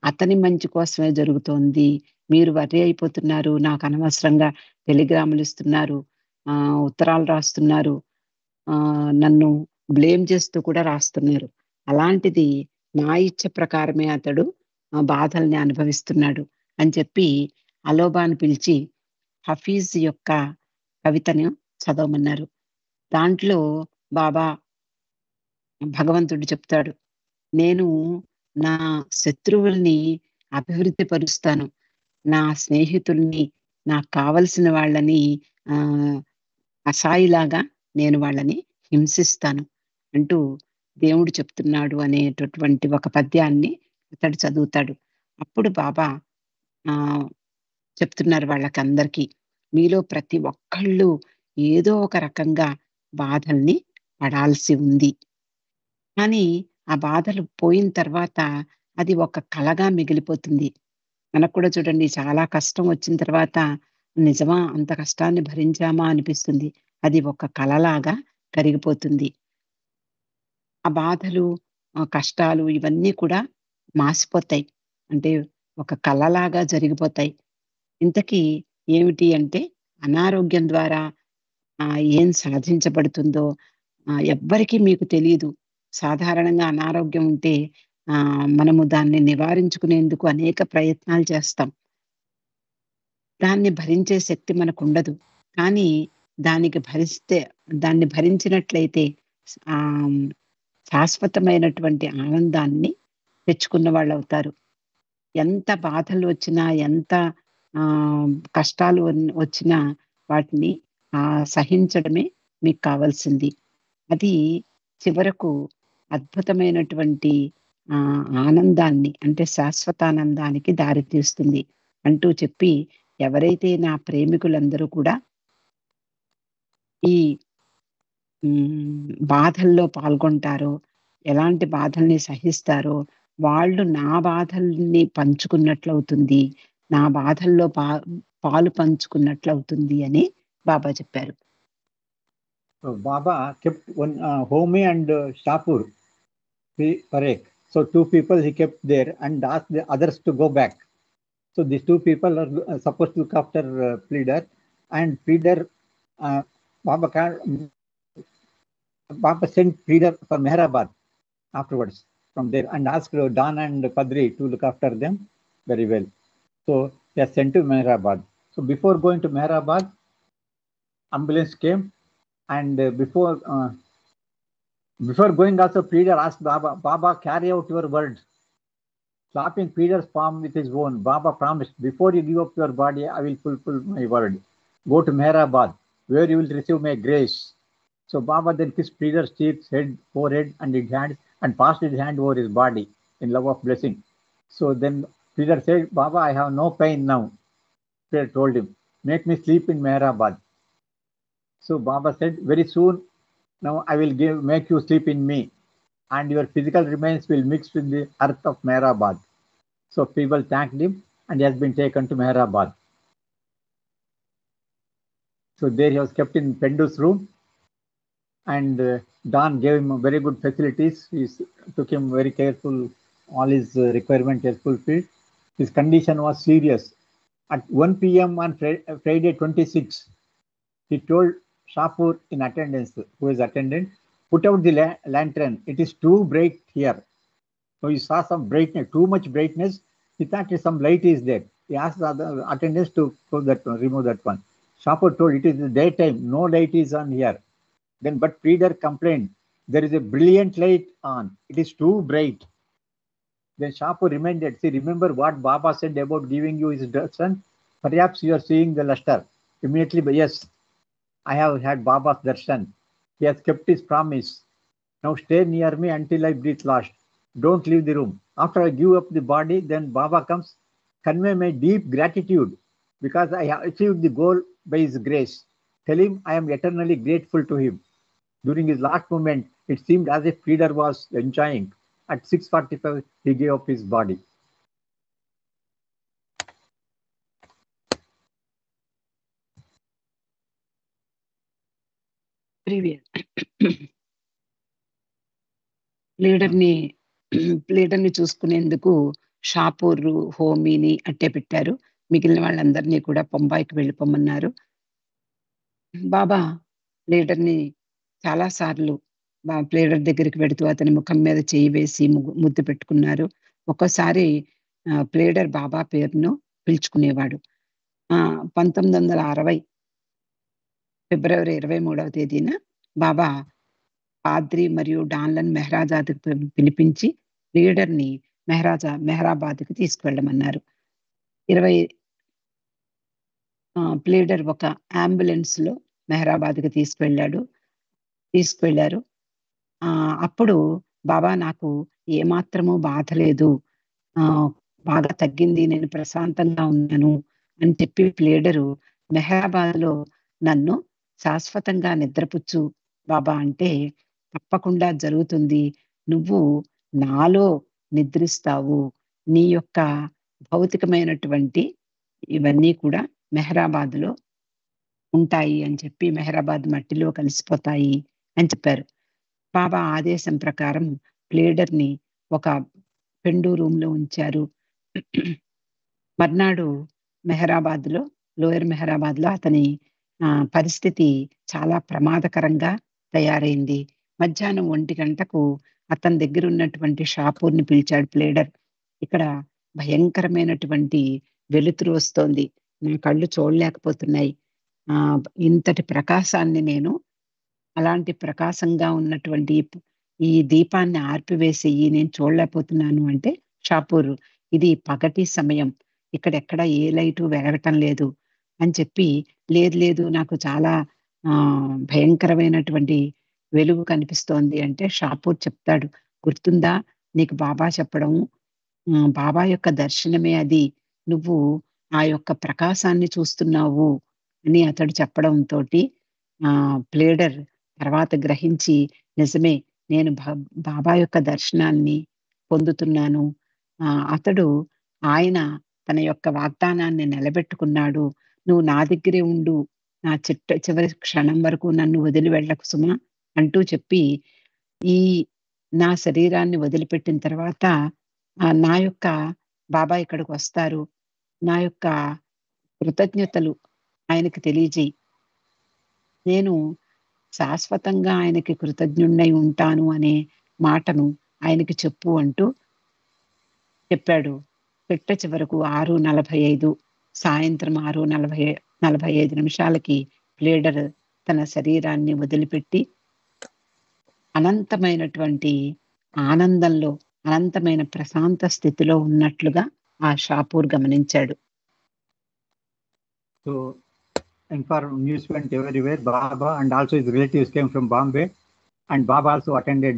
అతని మంచి కోసమే జరుగుతోంది. మీరు వర్రీ అయిపోతున్నారు. నాకు అనవసరంగా టెలిగ్రాములు ఇస్తున్నారు, ఉత్తరాలు రాస్తున్నారు, నన్ను బ్లేమ్ చేస్తూ కూడా రాస్తున్నారు. అలాంటిది నా ఇచ్చ ప్రకారమే అతడు బాధల్ని అనుభవిస్తున్నాడు అని చెప్పి అలోబాను పిలిచి హఫీజ్ యొక్క కవితను చదవమన్నారు. దాంట్లో బాబా భగవంతుడు చెప్తాడు, నేను నా శత్రువుల్ని అభివృద్ధి పరుస్తాను, నా స్నేహితుల్ని, నాకు కావలసిన వాళ్ళని అసాయిలాగా నేను వాళ్ళని హింసిస్తాను అంటూ దేవుడు చెప్తున్నాడు అనేటటువంటి ఒక పద్యాన్ని అతడు చదువుతాడు. అప్పుడు బాబా చెప్తున్నారు వాళ్ళకందరికీ, మీలో ప్రతి ఒక్కళ్ళు ఏదో ఒక రకంగా బాధల్ని పడాల్సి ఉంది. కానీ ఆ బాధలు పోయిన తర్వాత అది ఒక కలగా మిగిలిపోతుంది. మనకు కూడా చూడండి, చాలా కష్టం వచ్చిన తర్వాత నిజమా అంత కష్టాన్ని భరించామా అనిపిస్తుంది. అది ఒక కలలాగా కరిగిపోతుంది. ఆ బాధలు, కష్టాలు ఇవన్నీ కూడా మాసిపోతాయి. అంటే ఒక కలలాగా జరిగిపోతాయి. ఇంతకీ ఏమిటి అంటే, అనారోగ్యం ద్వారా ఏం సాధించబడుతుందో ఎవ్వరికీ మీకు తెలీదు. సాధారణంగా అనారోగ్యం ఉంటే మనము దాన్ని నివారించుకునేందుకు అనేక ప్రయత్నాలు చేస్తాం. దాన్ని భరించే శక్తి మనకుండదు. కానీ దాన్ని భరించినట్లయితే శాశ్వతమైనటువంటి ఆనందాన్ని తెచ్చుకున్న వాళ్ళవుతారు. ఎంత బాధలు వచ్చినా, ఎంత కష్టాలు వచ్చినా వాటిని సహించడమే మీకు కావాల్సింది. అది చివరకు అద్భుతమైనటువంటి ఆనందాన్ని, అంటే శాశ్వతానందానికి దారితీస్తుంది అంటూ చెప్పి, ఎవరైతే నా ప్రేమికులందరూ కూడా ఈ బాధల్లో పాల్గొంటారో, ఎలాంటి బాధల్ని సహిస్తారో, వాళ్ళు నా బాధల్ని పంచుకున్నట్లవుతుంది. నా బాధల్లో పాలు పంచుకున్నట్లవుతుంది అని బాబా చెప్పారు. So Baba kept one Homi and Shapur Parekh. So two people he kept there and asked the others to go back. So these two people are supposed to look after Pleader, and Pleader Baba sent Pleader for Mehrabad afterwards from there and asked Dan and Padri to look after them very well. So they are sent to Mehrabad. So before going to Mehrabad, ambulance came, and before going also, Pleader asked Baba, carry out your word. Slapping Pleader's palm with his own, Baba promised, before you give up your body, I will fulfill my word. Go to Mehrabad, where you will receive my grace. So Baba then kissed Pleader's cheeks, head, forehead, and his hands, and passed his hand over his body in love of blessing. So then Pleader said, Baba, I have no pain now. Pleader told him, make me sleep in Mehrabad. So Baba said, very soon, now I will make you sleep in me, and your physical remains will mix with the earth of Mehrabad. So people thanked him, and he has been taken to Mehrabad. So there he was kept in Pendu's room, and Dan gave him very good facilities. He took him very careful, all his requirements were fulfilled. His condition was serious. At 1 p.m. on Friday 26, he told Shapur in attendance, who is attendant, put out the lantern. It is too bright here. So he saw some brightness, too much brightness. He thought some light is there. He asked the other attendants to remove that one. Shapur told, it is the daytime, no light is on here. Then, but Pleader complained, there is a brilliant light on. It is too bright. Then Shapur reminded, see, remember what Baba said about giving you his darshan? Perhaps you are seeing the luster. Immediately, yes, I have had Baba's darshan. He has kept his promise. Now stay near me until I breathe last. Don't leave the room. After I give up the body, then Baba comes. Convey my deep gratitude because I have achieved the goal by his grace. Tell him I am eternally grateful to him. During his last moment, it seemed as if Pleader was enjoying. At 6:45, he gave up his body. ప్లీడర్ని చూసుకునేందుకు షాపూర్, హోమీని అట్టే పెట్టారు. మిగిలిన వాళ్ళందరినీ కూడా బొంబాయికి వెళ్ళిపోమన్నారు. బాబా ప్లీడర్ని చాలా సార్లు pleader దగ్గరికి వెడుతూ అతని ముఖం మీద చేయి వేసి ముద్దు పెట్టుకున్నారు. ఒక్కోసారి ప్లీడర్ బాబా పేరును పిలుచుకునేవాడు. 1960 ఫిబ్రవరి 23వ తేదీన బాబా పాద్రి మరియు డాన్లను మెహరాజాద్‌కి పిలిపించి ప్లీడర్‌ని మెహరాబాద్‌కి తీసుకువెళ్ళమన్నారు. ప్లీడర్ ఒక అంబులెన్స్‌లో మెహరాబాద్‌కి తీసుకువెళ్లారు. అప్పుడు బాబా నాకు ఏమాత్రము బాధ లేదు, బాగా తగ్గింది, నేను ప్రశాంతంగా ఉన్నాను అని చెప్పి ప్లీడరు మెహరాబాద్‌లో నన్ను శాశ్వతంగా నిద్రపుచ్చు బాబా అంటే, తప్పకుండా జరుగుతుంది. నువ్వు నాలో నిద్రిస్తావు. నీ యొక్క భౌతికమైనటువంటి ఇవన్నీ కూడా మెహరాబాద్‌లో ఉంటాయి అని చెప్పి, మెహరాబాద్ మట్టిలో కలిసిపోతాయి అని చెప్పారు. బాబా ఆదేశం ప్రకారం ప్లీడర్‌ని ఒక పెండు రూమ్‌లో ఉంచారు. మర్నాడు మెహరాబాద్‌లో, లోయర్ మెహరాబాద్‌లో అతని పరిస్థితి చాలా ప్రమాదకరంగా తయారైంది. మధ్యాహ్నం 1 గంటకు అతని దగ్గర ఉన్నటువంటి షాపూర్‌ని పిలిచాడు ప్లీడర్. ఇక్కడ భయంకరమైనటువంటి వెలుతురు వస్తోంది. నా కళ్ళు చూడలేకపోతున్నాయి. ఇంతటి ప్రకాశాన్ని నేను, అలాంటి ప్రకాశంగా ఉన్నటువంటి ఈ దీపాన్ని ఆర్పివేసేయి, నేను చూడలేకపోతున్నాను అంటే, షాపూర్, ఇది పగటి సమయం, ఇక్కడెక్కడ ఏ లైటు వెలగటం లేదు అని చెప్పి, లేదు నాకు చాలా భయంకరమైనటువంటి వెలుగు కనిపిస్తోంది అంటే షాపూర్ చెప్తాడు, గుర్తుందా నీకు బాబా చెప్పడం, బాబా యొక్క దర్శనమే అది, నువ్వు ఆ యొక్క ప్రకాశాన్ని చూస్తున్నావు అని అతడు చెప్పడంతోటి ప్లేడర్ తర్వాత గ్రహించి, నిజమే నేను బాబా యొక్క దర్శనాన్ని పొందుతున్నాను, అతడు ఆయన తన యొక్క వాగ్దానాన్ని నిలబెట్టుకున్నాడు, నువ్వు నా దగ్గరే ఉండు, నా చివరి క్షణం వరకు నన్ను వదిలి వెళ్ళకు సుమా అంటూ చెప్పి, ఈ నా శరీరాన్ని వదిలిపెట్టిన తర్వాత నా యొక్క బాబా ఇక్కడికి వస్తారు, నా యొక్క కృతజ్ఞతలు ఆయనకి తెలియజేయి, నేను శాశ్వతంగా ఆయనకి కృతజ్ఞుణ్ణై ఉంటాను అనే మాటను ఆయనకి చెప్పు అంటూ చెప్పాడు. పిట్ట చివరకు 6:45 సాయంత్రం 6:45 ప్లేడర్ తన శరీరాన్ని వదిలిపెట్టి అనంతమైనటువంటి ఆనందంలో, అనంతమైన ప్రశాంత స్థితిలో ఉన్నట్లుగా ఆ షాపూర్ గమనించాడు. So, informed news went everywhere. Baba and also his relatives came from Bombay, and Baba also attended.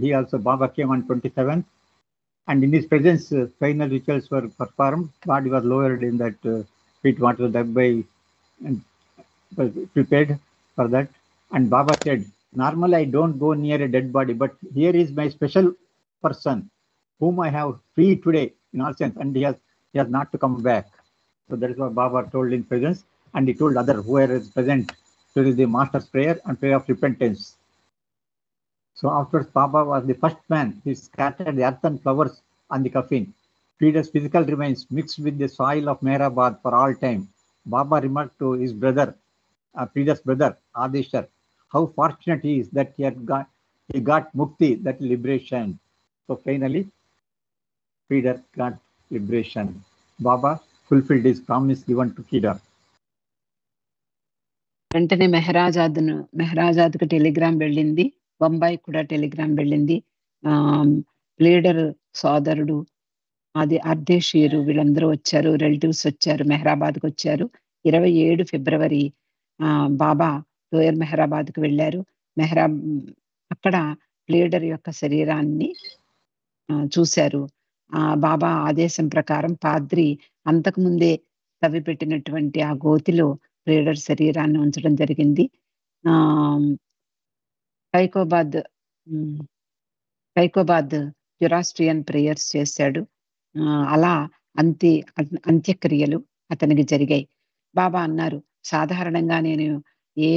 Baba came on 27th, and in his presence, final rituals were performed. Body was lowered in that pit, water thereby and was prepared for that. And Baba said, "Normally I don't go near a dead body, but here is my special person, whom I have freed today in all sense, and he has not to come back." So that is what Baba told in presence. And he told other whoever is present to do the master's prayer and prayer of repentance. So afterwards, Baba was the first man. He scattered the earth and flowers on the coffin. Peter's physical remains mixed with the soil of Mehrabad for all time. Baba remarked to his brother, Peter's brother, Adishar, how fortunate he is that he got mukti, that liberation. So finally, Peter got liberation. Baba fulfilled his promise given to Peter. వెంటనే మెహరాజాద్కు Telegram వెళ్ళింది, బొంబాయి కూడా Telegram వెళ్ళింది. Pleader సోదరుడు అది అర్ధేషీరు వీళ్ళందరూ వచ్చారు, relatives వచ్చారు, మెహరాబాద్కి వచ్చారు. 27 ఫిబ్రవరి బాబా లోయర్ మెహరాబాద్కు వెళ్ళారు. అక్కడ ప్లేడర్ యొక్క శరీరాన్ని చూశారు. బాబా ఆదేశం ప్రకారం పాద్రి అంతకుముందే తవ్విపెట్టినటువంటి ఆ గోతిలో ప్లేడర్ శరీరాన్ని ఉంచడం జరిగింది. కైకోబాద్ జొరాస్ట్రియన్ ప్రేయర్స్ చేశాడు. అలా అంత్యక్రియలు అతనికి జరిగాయి. బాబా అన్నారు, సాధారణంగా నేను ఏ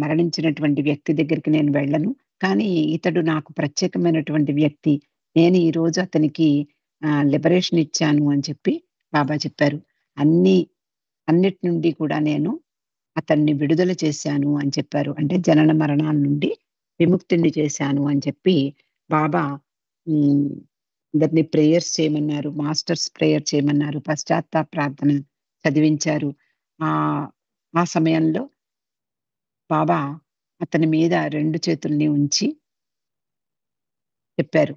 మరణించినటువంటి వ్యక్తి దగ్గరికి నేను వెళ్ళను, కానీ ఇతడు నాకు ప్రత్యేకమైనటువంటి వ్యక్తి, నేను ఈ రోజు అతనికి లిబరేషన్ ఇచ్చాను అని చెప్పి బాబా చెప్పారు. అన్నిటి నుండి కూడా నేను అతన్ని విడుదల చేశాను అని చెప్పారు. అంటే జనన మరణాల నుండి విముక్తిని చేశాను అని చెప్పి బాబా అందరినీ ప్రేయర్స్ చేయమన్నారు, మాస్టర్స్ ప్రేయర్ చేయమన్నారు, పశ్చాత్తాప ప్రార్థన చదివించారు. ఆ సమయంలో బాబా అతని మీద 2 చేతుల్ని ఉంచి చెప్పారు.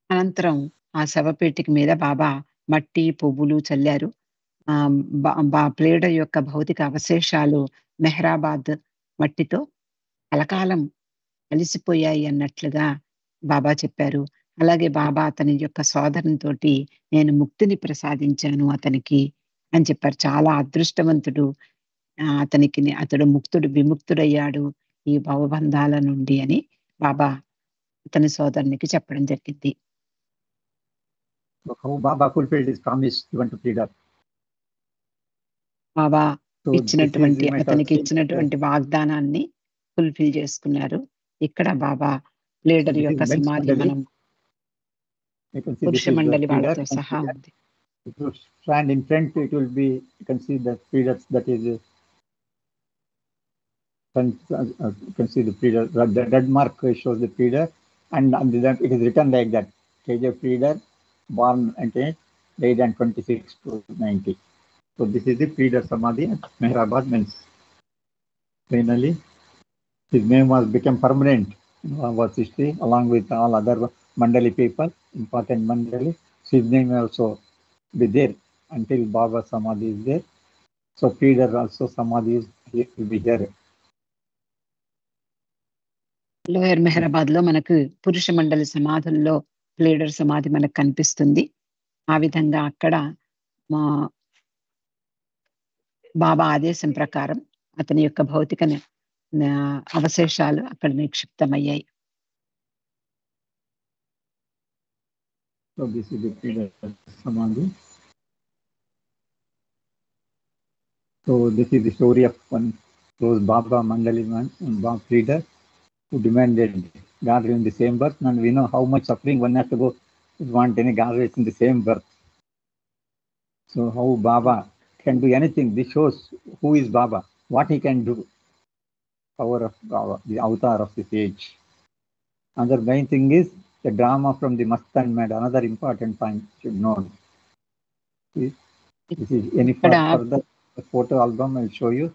అనంతరం ఆ శవపేటిక మీద బాబా మట్టి పువ్వులు చల్లారు. ప్లేడర్ యొక్క భౌతిక అవశేషాలు మెహరాబాద్ మట్టితో కలకాలం కలిసిపోయాయి అన్నట్లుగా బాబా చెప్పారు. అలాగే బాబా అతని యొక్క సోదరునితోటి నేను ముక్తిని ప్రసాదించాను అతనికి అని చెప్పారు. చాలా అదృష్టవంతుడు, అతడు విముక్తుడయ్యాడు ఈ భవబంధాల నుండి అని బాబా అతని సోదరునికి చెప్పడం జరిగింది. బాబా fulfilled his promise given to Peter. బాబా అతనికి ఇచ్చినటువంటి వాగ్దానాన్ని ఫుల్ఫిల్ చేసుకున్నారు. ఇక్కడ బాబా ప్లేడర్ యొక్క సమాధి మనం పురుష మండలి వాళ్ళతో సహా ఉంది. Stand in front, it will be, you can see the Peter, that is you can see the Peter, the dead mark shows the Peter, and it is written like that, KJ Peter, born and died on 26 to 90. So this is the Peter Samadhi at Mehrabad means. Finally, his name became permanent in our history along with all other Mandali people, important Mandali. So his name also be there until Baba Samadhi is there. So pleader also Samadhi will be here. Lower Mehrabad లో మనకు పురుష మండలి సమాధుల్లో pleader సమాధి మనకు కనిపిస్తుంది. ఆ విధంగా అక్కడ మా బాబా ఆదేశం ప్రకారం అతని యొక్క భౌతిక అవశేషాలు అక్కడ నిక్షిప్తమయ్యాయి. So this is the pleader Samadhi. So this is the story of one those Baba Mandali man, Baba pleader who demanded gathering in the same birth, and we know how much suffering one has to go to want any gathering in the same birth. So how Baba can do anything. This shows who is Baba, what he can do. Power of Baba, the avatar of this age. Another main thing is the drama from the Mastan Mad. Another important point should know. This is any further photo album I will show you.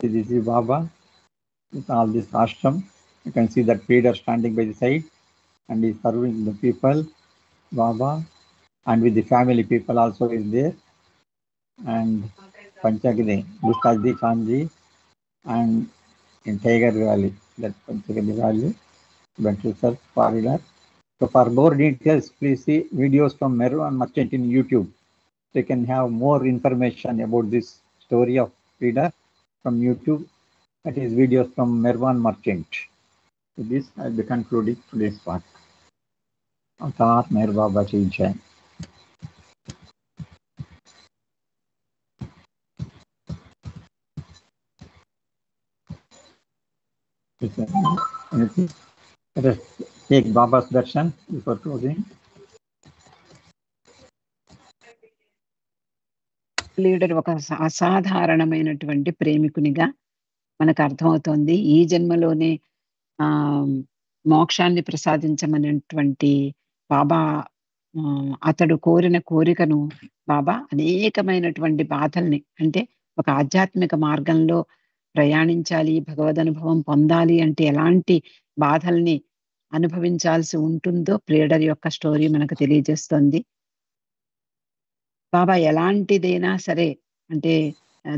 This is Baba with all this ashram. You can see that pleader standing by the side and he is serving the people. Baba and with the family people also is there. And Panchagiri, Gustazdi Khanji, and in Tiger Valley, that Panchagiri Valley, Bental Sir, foreigner. So for more details, please see videos from Mervan Merchant in YouTube. So you can have more information about this story of pleader from YouTube. That is videos from Mervan Merchant. So this I'll be concluding today's part. Avatar Meher Baba Ki Jai. Let us take Baba's darshan before closing. Leader ఒక అసాధారణమైనటువంటి ప్రేమికునిగా మనకు అర్థమవుతోంది. ఈ జన్మలోనే మోక్షాన్ని ప్రసాదించమనేటువంటి బాబా అతడు కోరిన కోరికను బాబా అనేకమైనటువంటి బాధల్ని, అంటే ఒక ఆధ్యాత్మిక మార్గంలో ప్రయాణించాలి, భగవద్ అనుభవం పొందాలి అంటే ఎలాంటి బాధల్ని అనుభవించాల్సి ఉంటుందో ప్లేడర్ యొక్క స్టోరీ మనకు తెలియజేస్తుంది. బాబా ఎలాంటిదైనా సరే అంటే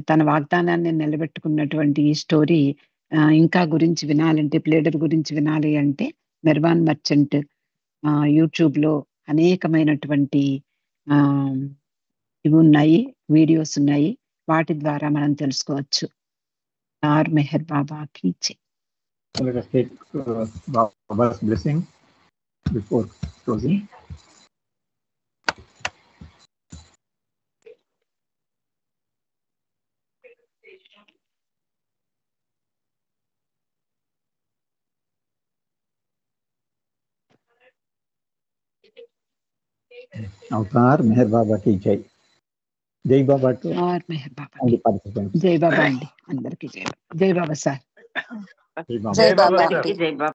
తన వాగ్దానాన్ని నిలబెట్టుకున్నటువంటి ఈ స్టోరీ ఇంకా గురించి వినాలంటే, ప్లేడర్ గురించి వినాలి అంటే మెర్వాన్ మర్చెంట్ యూట్యూబ్ లో అనేకమైనటువంటి ఇవి ఉన్నాయి, వీడియోస్ ఉన్నాయి, వాటి ద్వారా మనం తెలుసుకోవచ్చు. మెహర్ బాబా కి జై. Let us take Baba's blessing before closing. Avatar Meher Baba Ki Jai. Jai Baba to और मेहर बाबा all the participants. జై బాబా అండి, అందరికీ జై బాబా. జై బాబా సార్. Jai Baba. జై బాబా.